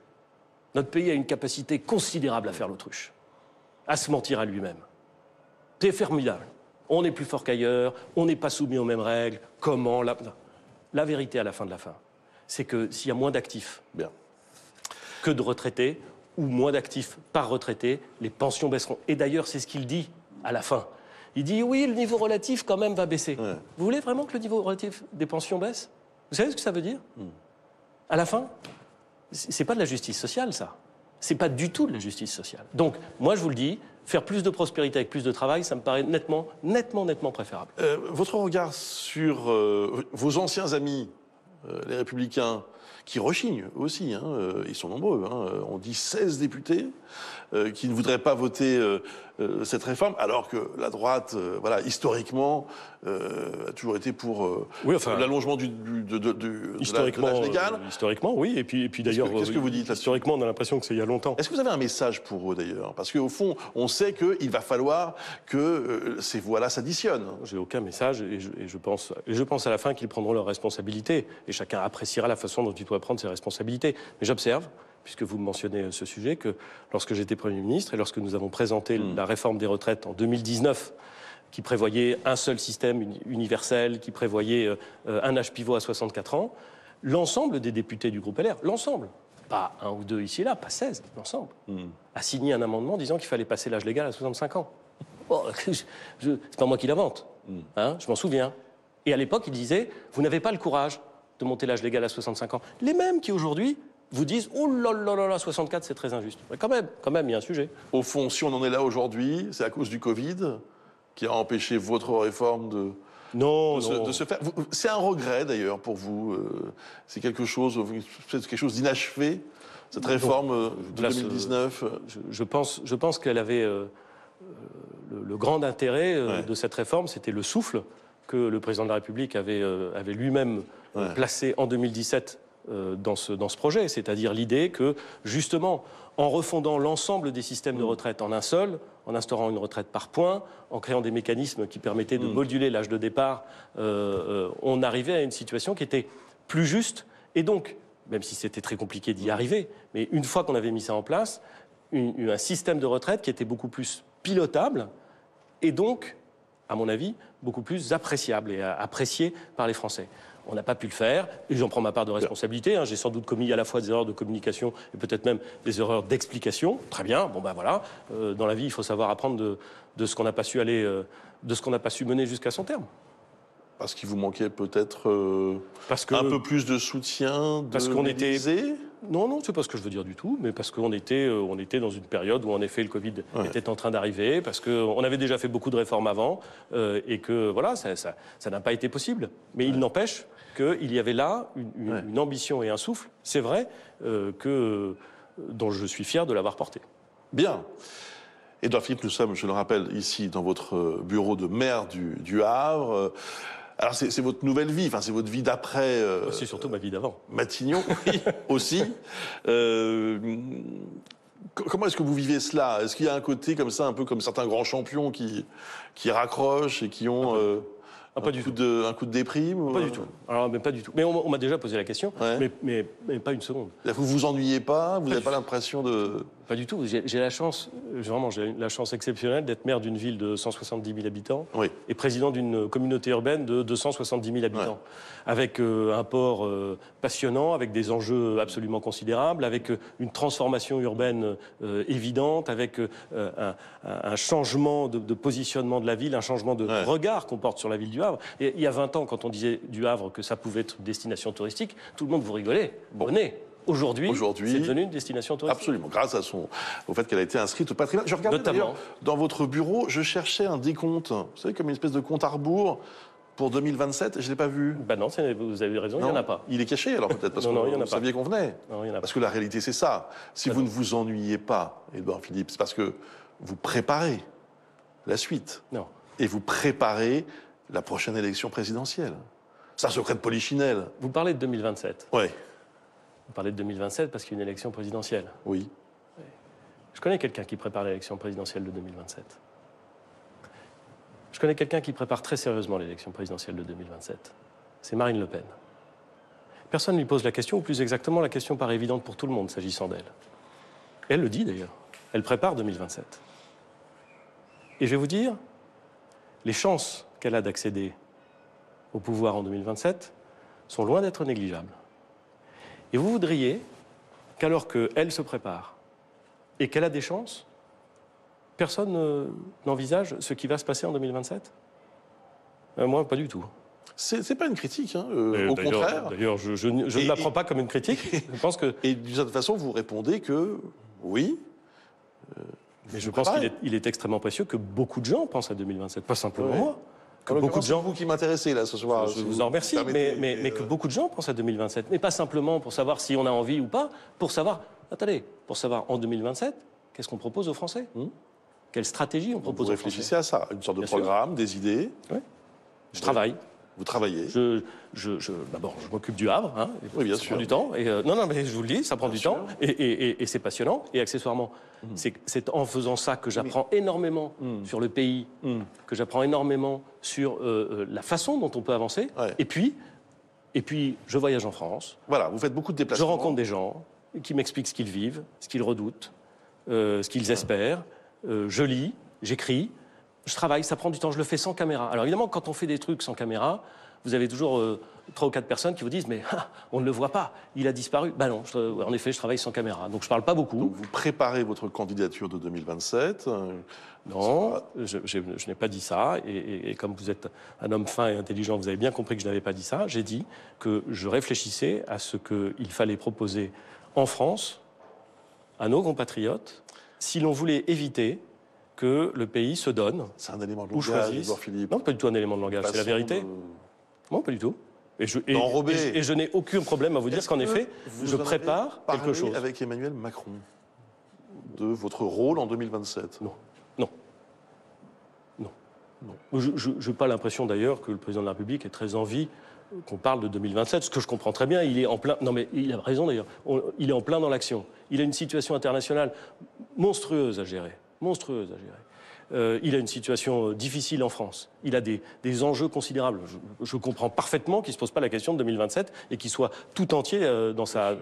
Notre pays a une capacité considérable à faire l'autruche, à se mentir à lui-même. C'est formidable. On est plus fort qu'ailleurs, on n'est pas soumis aux mêmes règles. Comment la vérité à la fin de la fin, c'est que s'il y a moins d'actifs que de retraités, ou moins d'actifs par retraité, les pensions baisseront. Et d'ailleurs, c'est ce qu'il dit à la fin. Il dit, oui, le niveau relatif, quand même, va baisser. Ouais. Vous voulez vraiment que le niveau relatif des pensions baisse? Vous savez ce que ça veut dire? À la fin, c'est pas de la justice sociale, ça. C'est pas du tout de la justice sociale. Donc, moi, je vous le dis, faire plus de prospérité avec plus de travail, ça me paraît nettement préférable.
Votre regard sur vos anciens amis, les Républicains, qui rechignent aussi, ils sont nombreux, on dit 16 députés qui ne voudraient pas voter cette réforme, alors que la droite, historiquement, a toujours été pour l'allongement de l'âge légal.
Historiquement, oui, et puis d'ailleurs...
Qu'est-ce que vous dites là-dessus?
Historiquement, on a l'impression que c'est il y a longtemps.
Est-ce que vous avez un message pour eux, d'ailleurs? Parce qu'au fond, on sait qu'il va falloir que ces voix-là s'additionnent.
J'ai aucun message, et je pense à la fin qu'ils prendront leurs responsabilités, et chacun appréciera la façon dont il doit prendre ses responsabilités. Mais j'observe, puisque vous mentionnez ce sujet, que lorsque j'étais Premier ministre et lorsque nous avons présenté la réforme des retraites en 2019, qui prévoyait un seul système universel, qui prévoyait un âge pivot à 64 ans, l'ensemble des députés du groupe LR, l'ensemble, pas un ou deux ici et là, pas 16, l'ensemble, a signé un amendement disant qu'il fallait passer l'âge légal à 65 ans. Bon, c'est pas moi qui l'invente, je m'en souviens. Et à l'époque, ils disaient, vous n'avez pas le courage de monter l'âge légal à 65 ans. Les mêmes qui aujourd'hui vous disent « Oh là là là là, 64, c'est très injuste ». Mais quand même, il y a un sujet.
Au fond, si on en est là aujourd'hui, c'est à cause du Covid qui a empêché votre réforme de se faire. C'est un regret, d'ailleurs, pour vous. C'est quelque chose d'inachevé, cette réforme de 2019.
Je pense qu'elle avait... le grand intérêt de cette réforme, c'était le souffle que le président de la République avait lui-même placé en 2017 dans ce projet, c'est-à-dire l'idée que, justement, en refondant l'ensemble des systèmes de retraite en un seul, en instaurant une retraite par points, en créant des mécanismes qui permettaient de moduler l'âge de départ, on arrivait à une situation qui était plus juste, et donc, même si c'était très compliqué d'y arriver, mais une fois qu'on avait mis ça en place, un système de retraite qui était beaucoup plus pilotable, et donc, à mon avis, beaucoup plus appréciable et apprécié par les Français. On n'a pas pu le faire, et j'en prends ma part de responsabilité. J'ai sans doute commis à la fois des erreurs de communication et peut-être même des erreurs d'explication. Très bien, voilà. Dans la vie, il faut savoir apprendre de ce qu'on n'a pas su de ce qu'on n'a pas su mener jusqu'à son terme.
Parce qu'il vous manquait peut-être un peu plus de soutien de l'Élysée ?
Non, c'est pas ce que je veux dire du tout, mais parce qu'on était dans une période où, en effet, le Covid était en train d'arriver, parce qu'on avait déjà fait beaucoup de réformes avant, et que, voilà, ça n'a pas été possible. Mais il n'empêche qu'il y avait là une ambition et un souffle, c'est vrai, dont je suis fier de l'avoir porté.
Bien. Édouard Philippe, nous sommes, je le rappelle, ici dans votre bureau de maire du Havre. Alors c'est votre nouvelle vie, c'est votre vie d'après...
c'est surtout ma vie d'avant.
Matignon, oui, aussi. Comment est-ce que vous vivez cela? Est-ce qu'il y a un côté comme ça, un peu comme certains grands champions qui raccrochent et qui ont un coup de déprime?
Pas du tout. Alors, mais pas du tout. Mais on m'a déjà posé la question, mais pas une seconde.
Vous vous ennuyez pas? Vous n'avez pas l'impression de...
Pas du tout. J'ai la chance, vraiment, j'ai la chance exceptionnelle d'être maire d'une ville de 170 000 habitants et président d'une communauté urbaine de 270 000 habitants, avec un port passionnant, avec des enjeux absolument considérables, avec une transformation urbaine évidente, avec un changement de positionnement de la ville, un changement de regard qu'on porte sur la ville du Havre. Et il y a 20 ans, quand on disait du Havre que ça pouvait être une destination touristique, tout le monde vous rigolait. Venez. Aujourd'hui, c'est devenu une destination touristique.
Absolument, grâce au fait qu'elle a été inscrite au patrimoine. Je regardais d'ailleurs dans votre bureau, je cherchais un décompte, vous savez, comme une espèce de compte à rebours pour 2027, je ne l'ai pas vu.
Ben non, vous avez raison, il n'y en a pas.
Il est caché alors peut-être, parce que vous saviez qu'on venait.
Non, il y en a pas.
Parce que la réalité c'est ça. Si vous ne vous ennuyez pas, Édouard Philippe, c'est parce que vous préparez la suite.
Non.
Et vous préparez la prochaine élection présidentielle. C'est un secret de polichinelle.
Vous parlez de 2027.
Oui.
Vous parlez de 2027 parce qu'il y a une élection présidentielle.
Oui.
Je connais quelqu'un qui prépare l'élection présidentielle de 2027. Je connais quelqu'un qui prépare très sérieusement l'élection présidentielle de 2027. C'est Marine Le Pen. Personne ne lui pose la question, ou plus exactement, la question paraît évidente pour tout le monde s'agissant d'elle. Elle le dit d'ailleurs. Elle prépare 2027. Et je vais vous dire, les chances qu'elle a d'accéder au pouvoir en 2027 sont loin d'être négligeables. Et vous voudriez qu'alors qu'elle se prépare et qu'elle a des chances, personne n'envisage ce qui va se passer en 2027 ? Moi, pas du tout.
C'est pas une critique, hein, au contraire.
D'ailleurs, je ne la prends pas comme une critique. Je pense que...
Et d'une certaine façon, vous répondez que oui.
Mais je pense qu'il est extrêmement précieux que beaucoup de gens pensent à 2027, pas simplement moi. Que beaucoup de gens,
vous qui m'intéressez là ce soir.
Je vous en remercie, mais que beaucoup de gens pensent à 2027. Mais pas simplement pour savoir si on a envie ou pas, pour savoir, attendez, pour savoir en 2027, qu'est-ce qu'on propose aux Français ? Quelle stratégie on propose aux Français ?
Vous réfléchissez à ça, une sorte de programme, des idées.
Oui. Je travaille.
Vous travaillez.
D'abord, je m'occupe du Havre, hein,
oui, bien
ça
sûr.
prend du temps. Et, non, mais je vous le dis, ça prend du temps. Et c'est passionnant. Et accessoirement, c'est en faisant ça que j'apprends énormément sur le pays, que j'apprends énormément sur la façon dont on peut avancer.
Ouais.
Et puis, je voyage en France.
Voilà, vous faites beaucoup de déplacements.
Je rencontre des gens qui m'expliquent ce qu'ils vivent, ce qu'ils redoutent, ce qu'ils espèrent. Je lis, j'écris. Je travaille, ça prend du temps, je le fais sans caméra. Alors évidemment, quand on fait des trucs sans caméra, vous avez toujours 3 ou 4 personnes qui vous disent « mais on ne le voit pas, il a disparu ». Ben non, en effet, je travaille sans caméra, donc je ne parle pas beaucoup.
Donc vous préparez votre candidature de 2027
Non, je n'ai pas dit ça, et comme vous êtes un homme fin et intelligent, vous avez bien compris que je n'avais pas dit ça. J'ai dit que je réfléchissais à ce qu'il fallait proposer en France, à nos compatriotes, si l'on voulait éviter que le pays se donne.
C'est un élément de
ou
langage, Édouard Philippe.
Non, pas du tout un élément de langage, c'est la vérité. Non, pas du tout. Et je n'ai aucun problème à vous dire qu'en effet, je prépare quelque chose.
Avec Emmanuel Macron de votre rôle en 2027 ?
Non. Je n'ai pas l'impression d'ailleurs que le président de la République ait très envie qu'on parle de 2027, ce que je comprends très bien. Il est en plein. Non, mais il a raison d'ailleurs. Il est en plein dans l'action. Il a une situation internationale monstrueuse à gérer. Il a une situation difficile en France. Il a des enjeux considérables. Je comprends parfaitement qu'il ne se pose pas la question de 2027 et qu'il soit tout entier dans sa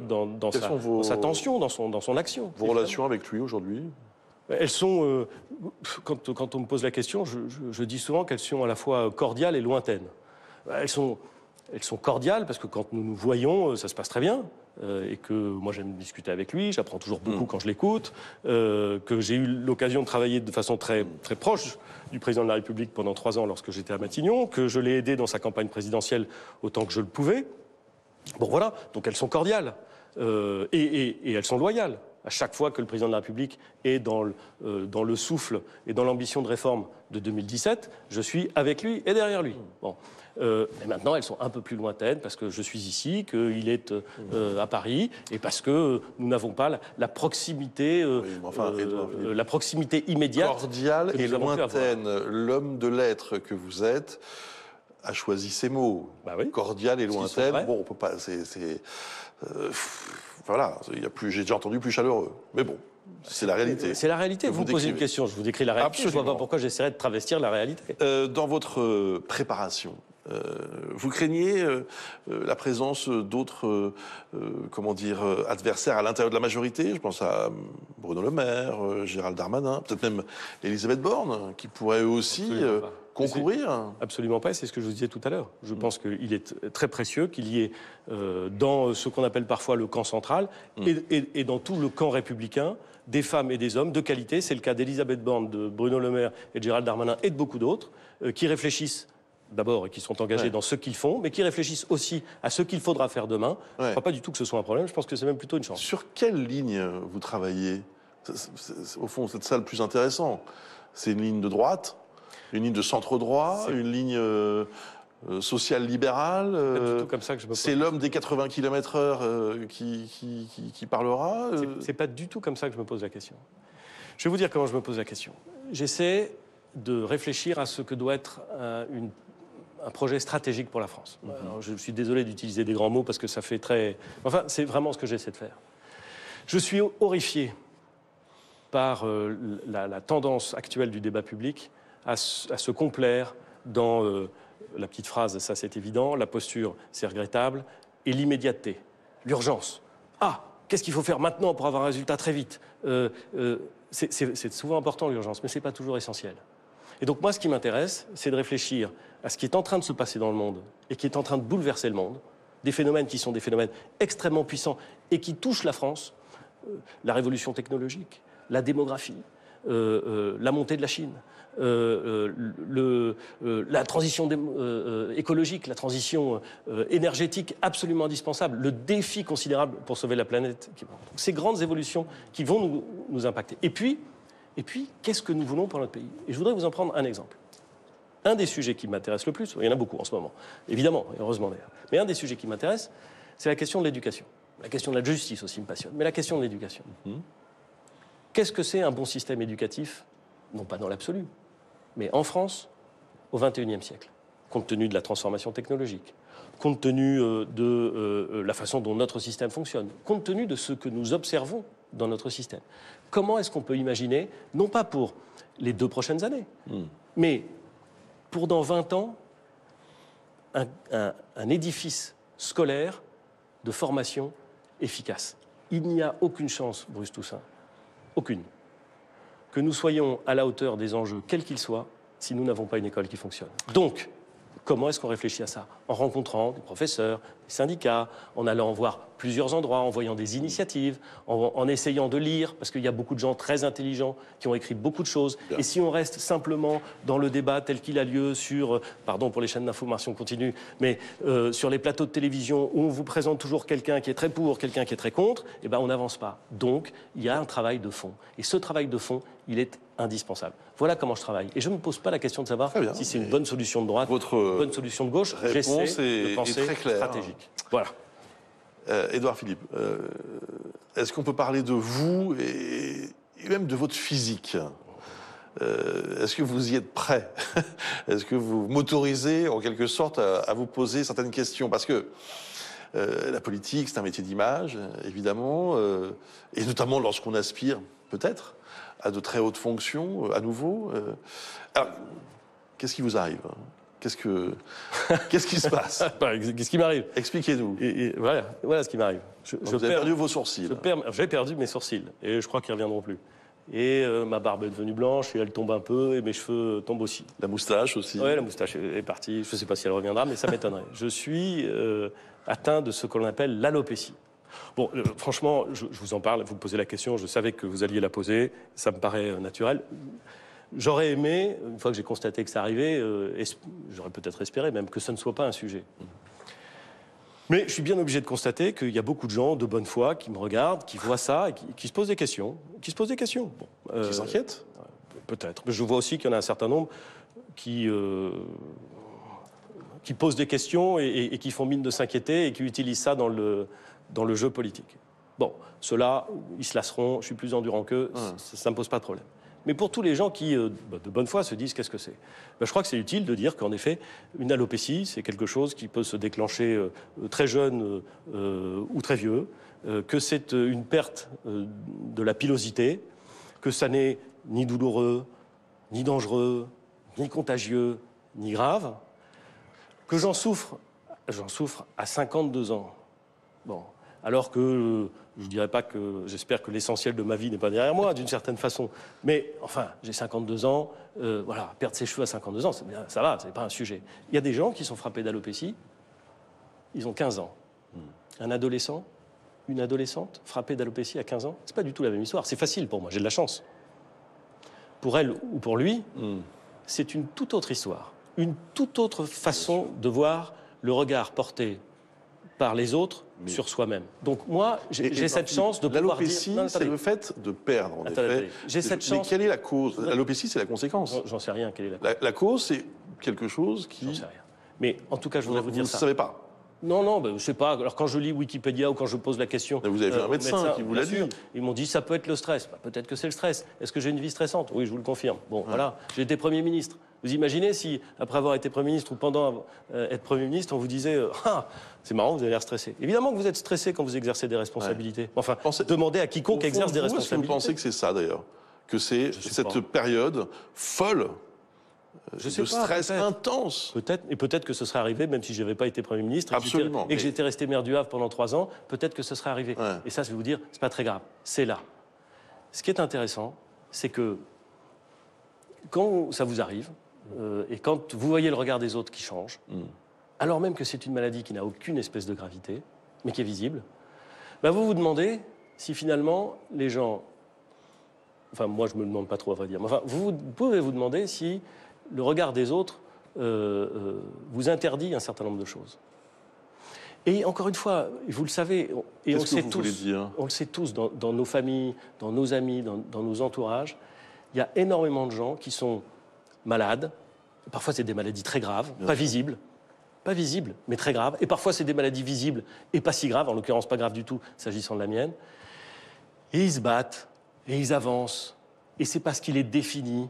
tension, dans son action.
Vos relations avec lui aujourd'hui ?
Elles sont, quand on me pose la question, je dis souvent qu'elles sont à la fois cordiales et lointaines. Elles sont cordiales parce que quand nous nous voyons, ça se passe très bien. Et que moi j'aime discuter avec lui, j'apprends toujours beaucoup quand je l'écoute, que j'ai eu l'occasion de travailler de façon très, très proche du président de la République pendant 3 ans lorsque j'étais à Matignon, que je l'ai aidé dans sa campagne présidentielle autant que je le pouvais. Bon voilà, donc elles sont cordiales et elles sont loyales. À chaque fois que le président de la République est dans le souffle et dans l'ambition de réforme de 2017, je suis avec lui et derrière lui. Bon. Mais maintenant, elles sont un peu plus lointaines parce que je suis ici, qu'il est à Paris et parce que nous n'avons pas la proximité, la proximité immédiate.
Cordiale et lointaine. L'homme de lettres que vous êtes a choisi ces mots.
Bah oui.
Cordiale et lointaine. Bon, on peut pas. Voilà, j'ai déjà entendu plus chaleureux. Mais bon. C'est la réalité.
C'est la réalité. Vous me posez une question, je vous décris la réalité.
Absolument.
Je ne vois pas pourquoi j'essaierais de travestir la réalité.
Dans votre préparation, vous craignez la présence d'autres adversaires à l'intérieur de la majorité ? Je pense à Bruno Le Maire, Gérald Darmanin, peut-être même Elisabeth Borne, qui pourrait aussi concourir.
Absolument pas, c'est ce que je vous disais tout à l'heure. Je pense qu'il est très précieux qu'il y ait dans ce qu'on appelle parfois le camp central et dans tout le camp républicain des femmes et des hommes de qualité. C'est le cas d'Elisabeth Borne, de Bruno Le Maire et de Gérald Darmanin et de beaucoup d'autres qui réfléchissent d'abord et qui sont engagés dans ce qu'ils font, mais qui réfléchissent aussi à ce qu'il faudra faire demain. Je ne crois pas du tout que ce soit un problème, je pense que c'est même plutôt une chance.
Sur quelle ligne vous travaillez? Au fond, c'est ça le plus intéressant. C'est une ligne de droite, une ligne de centre-droit, une ligne social-libérale. C'est l'homme des 80 km/h qui parlera.
C'est pas du tout comme ça que je me pose la question. Je vais vous dire comment je me pose la question. J'essaie de réfléchir à ce que doit être un projet stratégique pour la France. Alors, je suis désolé d'utiliser des grands mots parce que ça fait très... Enfin, c'est vraiment ce que j'essaie de faire. Je suis horrifié par la tendance actuelle du débat public à se complaire dans la petite phrase, ça c'est évident, la posture c'est regrettable, et l'immédiateté, l'urgence. Ah, qu'est-ce qu'il faut faire maintenant pour avoir un résultat très vite? C'est souvent important l'urgence, mais ce n'est pas toujours essentiel. Et donc moi, ce qui m'intéresse, c'est de réfléchir à ce qui est en train de se passer dans le monde et qui est en train de bouleverser le monde, des phénomènes qui sont des phénomènes extrêmement puissants et qui touchent la France, la révolution technologique, la démographie, la montée de la Chine, la transition écologique, la transition énergétique absolument indispensable, le défi considérable pour sauver la planète. Ces grandes évolutions qui vont nous impacter. Et puis, qu'est-ce que nous voulons pour notre pays? Et je voudrais vous en prendre un exemple. Un des sujets qui m'intéresse le plus, il y en a beaucoup en ce moment, évidemment, et heureusement d'ailleurs, mais un des sujets qui m'intéresse, c'est la question de l'éducation. La question de la justice aussi me passionne, mais la question de l'éducation. Qu'est-ce que c'est un bon système éducatif? Non pas dans l'absolu, mais en France, au XXIe siècle, compte tenu de la transformation technologique, compte tenu de la façon dont notre système fonctionne, compte tenu de ce que nous observons dans notre système. Comment est-ce qu'on peut imaginer, non pas pour les 2 prochaines années, mais pour dans 20 ans, un édifice scolaire de formation efficace? Il n'y a aucune chance, Bruce Toussaint, aucune, que nous soyons à la hauteur des enjeux, quels qu'ils soient, si nous n'avons pas une école qui fonctionne. Donc, comment est-ce qu'on réfléchit à ça? En rencontrant des professeurs, des syndicats, en allant voir plusieurs endroits, en voyant des initiatives, en essayant de lire, parce qu'il y a beaucoup de gens très intelligents qui ont écrit beaucoup de choses. Bien. Et si on reste simplement dans le débat tel qu'il a lieu sur, pardon pour les chaînes d'information continue, mais sur les plateaux de télévision où on vous présente toujours quelqu'un qui est très pour, quelqu'un qui est très contre, eh ben on n'avance pas. Donc, il y a un travail de fond. Et ce travail de fond, il est indispensable. Voilà comment je travaille. Et je ne me pose pas la question de savoir si c'est une bonne solution de droite, une bonne solution de gauche. J'essaie de penser stratégique. Voilà.
Édouard Philippe, est-ce qu'on peut parler de vous et même de votre physique? Est-ce que vous y êtes prêt? Est-ce que vous m'autorisez en quelque sorte à vous poser certaines questions? Parce que la politique, c'est un métier d'image, évidemment, et notamment lorsqu'on aspire, peut-être, à de très hautes fonctions, à nouveau. Alors, qu'est-ce qui vous arrive? Qu'est-ce qui se passe?
Qu'est-ce qui m'arrive?
Expliquez-nous.
Et voilà ce qui m'arrive.
Vous avez perdu vos sourcils.
J'ai perdu mes sourcils, et je crois qu'ils ne reviendront plus. Et ma barbe est devenue blanche, et elle tombe un peu, et mes cheveux tombent aussi.
La moustache aussi?
Oui, la moustache est partie. Je ne sais pas si elle reviendra, mais ça m'étonnerait. Je suis atteint de ce qu'on appelle l'alopécie. Bon, franchement, je vous en parle, vous me posez la question, je savais que vous alliez la poser, ça me paraît naturel. J'aurais aimé, une fois que j'ai constaté que ça arrivait, j'aurais peut-être espéré même que ça ne soit pas un sujet. Mais je suis bien obligé de constater qu'il y a beaucoup de gens de bonne foi qui me regardent, qui voient ça et qui se posent des questions. Qui
s'inquiètent?
Peut-être. Mais je vois aussi qu'il y en a un certain nombre qui posent des questions et qui font mine de s'inquiéter et qui utilisent ça dans le jeu politique. Bon, ceux-là, ils se lasseront, je suis plus endurant qu'eux, ça ne me pose pas de problème. Mais pour tous les gens qui, de bonne foi, se disent qu'est-ce que c'est, je crois que c'est utile de dire qu'en effet, une alopécie, c'est quelque chose qui peut se déclencher très jeune ou très vieux, que c'est une perte de la pilosité, que ça n'est ni douloureux, ni dangereux, ni contagieux, ni grave, que j'en souffre à 52 ans. Bon, alors que Je ne dirais pas que j'espère que l'essentiel de ma vie n'est pas derrière moi, d'une certaine façon. Mais enfin, j'ai 52 ans. Voilà, perdre ses cheveux à 52 ans, bien, ça va, c'est pas un sujet. Il y a des gens qui sont frappés d'alopécie. Ils ont 15 ans. Un adolescent, une adolescente frappée d'alopécie à 15 ans, c'est pas du tout la même histoire. C'est facile pour moi, j'ai de la chance. Pour elle ou pour lui, c'est une toute autre histoire. Une toute autre façon de voir le regard porté par les autres sur soi-même. Donc moi, j'ai cette chance de pouvoir dire...
L'alopécie, c'est le fait de perdre, en effet.
Attendez. J'ai cette chance...
Mais quelle est la cause? L'alopécie, c'est la conséquence.
J'en sais rien, quelle est la cause?
La cause, c'est quelque chose qui...
J'en sais rien. Mais en tout cas, je voudrais vous dire ça.
Vous ne savez pas?
Non, ben, je sais pas. Alors quand je lis Wikipédia ou quand je pose la question...
Mais vous avez vu un médecin qui vous l'a dit.
Ils m'ont dit ça peut être le stress. Bah, peut-être que c'est le stress. Est-ce que j'ai une vie stressante? Oui, je vous le confirme. Bon, voilà. J'ai été Premier ministre. Vous imaginez si, après avoir été Premier ministre ou pendant être Premier ministre, on vous disait ah, c'est marrant, vous avez l'air stressé. Évidemment que vous êtes stressé quand vous exercez des responsabilités. Enfin, demandez à quiconque exerce des responsabilités.
Est-ce que vous pensez que c'est ça, d'ailleurs? Que c'est cette période folle de stress intense?
Peut-être, et peut-être que ce serait arrivé, même si je n'avais pas été Premier ministre,
Absolument,
et que j'étais resté maire du Havre pendant 3 ans, peut-être que ce serait arrivé.
Ouais.
Et ça, je vais vous dire, c'est pas très grave. C'est là. Ce qui est intéressant, c'est que quand ça vous arrive, et quand vous voyez le regard des autres qui change, alors même que c'est une maladie qui n'a aucune espèce de gravité, mais qui est visible, ben vous vous demandez si finalement les gens... Enfin, moi, je ne me le demande pas trop, à vrai dire. Mais enfin, vous pouvez vous demander si le regard des autres vous interdit un certain nombre de choses. Et encore une fois, vous le savez, et on le sait tous dans nos familles, dans nos amis, dans nos entourages, il y a énormément de gens qui sont malades. Parfois, c'est des maladies très graves, pas visibles, mais très graves. Et parfois, c'est des maladies visibles et pas si graves, en l'occurrence pas graves du tout, s'agissant de la mienne. Et ils se battent, et ils avancent. Et c'est parce qu'il est défini.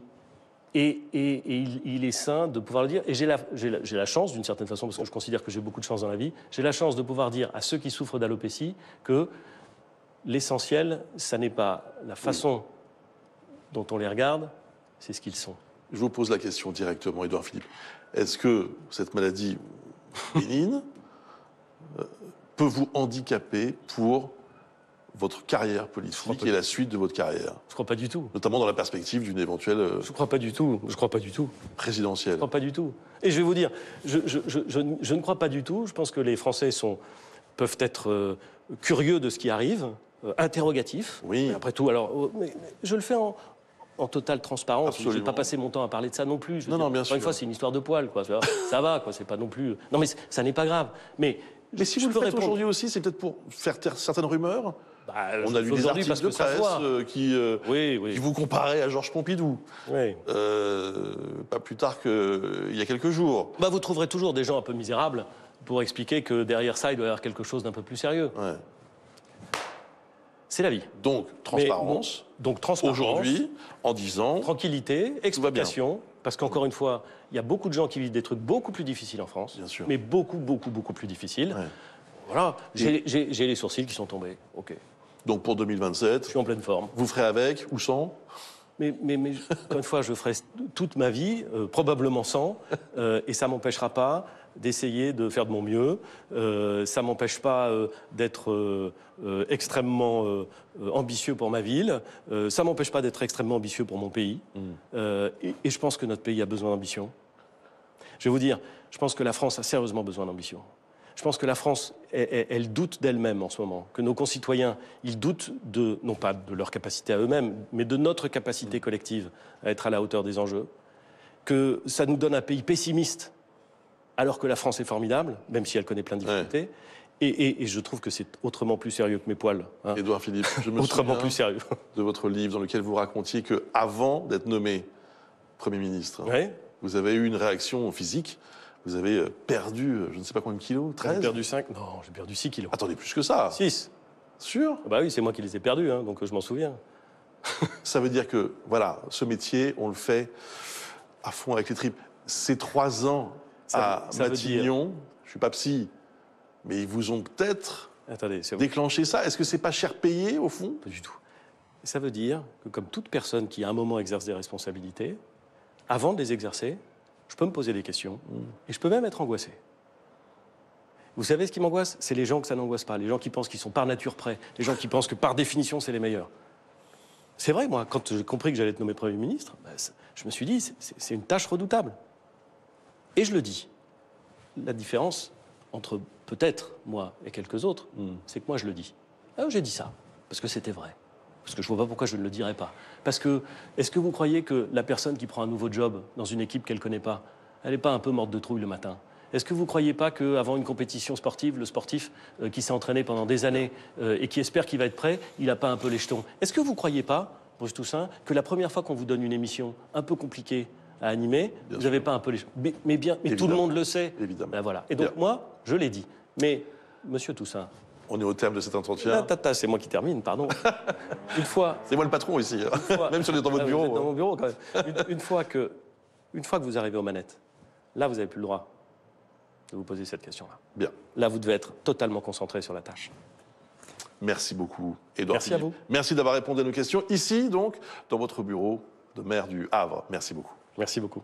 Et il est sain de pouvoir le dire. Et j'ai la chance, d'une certaine façon, parce que je considère que j'ai beaucoup de chance dans la vie, j'ai la chance de pouvoir dire à ceux qui souffrent d'alopécie que l'essentiel, ça n'est pas la façon dont on les regarde, c'est ce qu'ils sont.
Je vous pose la question directement, Édouard Philippe. Est-ce que cette maladie bénigne peut vous handicaper pour votre carrière politique et la suite de votre carrière?
Je ne crois pas du tout.
Notamment dans la perspective d'une éventuelle...
Je ne crois pas du tout. Je crois pas du tout.
Présidentielle.
Je ne crois pas du tout. Et je vais vous dire, je ne crois pas du tout. Je pense que les Français peuvent être curieux de ce qui arrive, interrogatifs.
Oui.
Après tout, alors, mais je le fais en totale transparence.
Absolument.
Je ne vais pas passer mon temps à parler de ça non plus.
Non, bien sûr.
Une fois, c'est une histoire de poil, quoi. Ça va, quoi. C'est pas non plus... Non, mais ça n'est pas grave. Mais
si vous le faites aujourd'hui aussi, c'est peut-être pour faire taire certaines rumeurs. On a lu des articles de presse qui vous comparaient à Georges Pompidou.
Oui.
Pas plus tard qu'il y a quelques jours.
Vous trouverez toujours des gens un peu misérables pour expliquer que derrière ça, il doit y avoir quelque chose d'un peu plus sérieux.
Ouais.
C'est la vie.
Donc, transparence.
Donc, transparence.
Aujourd'hui, en disant...
Tranquillité, explication. Parce qu'encore une fois, il y a beaucoup de gens qui vivent des trucs beaucoup plus difficiles en France.
Bien sûr.
Mais beaucoup plus difficiles. Ouais. Voilà. J'ai les sourcils qui sont tombés. OK.
Donc, pour 2027...
Je suis en pleine forme.
Vous ferez avec ou sans?
Mais encore une fois, je ferai toute ma vie, probablement sans, et ça ne m'empêchera pas d'essayer de faire de mon mieux. Ça ne m'empêche pas d'être extrêmement ambitieux pour ma ville. Ça ne m'empêche pas d'être extrêmement ambitieux pour mon pays. Et je pense que notre pays a besoin d'ambition. Je vais vous dire, je pense que la France a sérieusement besoin d'ambition. Je pense que la France, elle doute d'elle-même en ce moment, que nos concitoyens, ils doutent non pas de leur capacité à eux-mêmes, mais de notre capacité collective à être à la hauteur des enjeux, que ça nous donne un pays pessimiste, alors que la France est formidable, même si elle connaît plein de difficultés, et je trouve que c'est autrement plus sérieux que mes poils. Hein.
Édouard Philippe, je me
autrement plus sérieux.
De votre livre dans lequel vous racontiez qu'avant d'être nommé Premier ministre, vous avez eu une réaction physique. Vous avez perdu, je ne sais pas combien de kilos, 13?
J'ai perdu 5, non, j'ai perdu 6 kilos.
Attendez, plus que ça.
6.
Sûr?
Bah oui, c'est moi qui les ai perdus, hein, donc je m'en souviens.
Ça veut dire que, voilà, ce métier, on le fait à fond avec les tripes. Ces 3 ans à Matignon, je ne suis pas psy, mais ils vous ont peut-être déclenché ça. Est-ce que c'est pas cher payé, au fond?
Pas du tout. Ça veut dire que, comme toute personne qui, à un moment, exerce des responsabilités, avant de les exercer, je peux me poser des questions et je peux même être angoissé. Vous savez ce qui m'angoisse? C'est les gens que ça n'angoisse pas, les gens qui pensent qu'ils sont par nature prêts, les gens qui pensent que par définition, c'est les meilleurs. C'est vrai, moi, quand j'ai compris que j'allais être nommé Premier ministre, je me suis dit, c'est une tâche redoutable. Et je le dis. La différence entre peut-être moi et quelques autres, c'est que moi, je le dis. Alors, j'ai dit ça, parce que c'était vrai. Parce que je ne vois pas pourquoi je ne le dirais pas. Parce que, est-ce que vous croyez que la personne qui prend un nouveau job dans une équipe qu'elle ne connaît pas, elle n'est pas un peu morte de trouille le matin? Est-ce que vous ne croyez pas qu'avant une compétition sportive, le sportif qui s'est entraîné pendant des années et qui espère qu'il va être prêt, il n'a pas un peu les jetons? Est-ce que vous ne croyez pas, Bruce Toussaint, que la première fois qu'on vous donne une émission un peu compliquée à animer, vous n'avez pas un peu les jetons? Mais tout le monde le sait.
Évidemment.
Ben voilà. Et donc moi, je l'ai dit. Mais, monsieur Toussaint...
On est au terme de cet entretien.
C'est moi qui termine, pardon. Une fois...
C'est moi le patron ici, même si on est dans votre bureau.
Vous êtes dans mon bureau, quand même. Une fois que vous arrivez aux manettes, là, vous n'avez plus le droit de vous poser cette question-là.
Bien.
Là, vous devez être totalement concentré sur la tâche.
Merci beaucoup, Édouard
Merci à
Philippe.
vous.
Merci d'avoir répondu à nos questions ici, donc, dans votre bureau de maire du Havre. Merci beaucoup.
Merci beaucoup.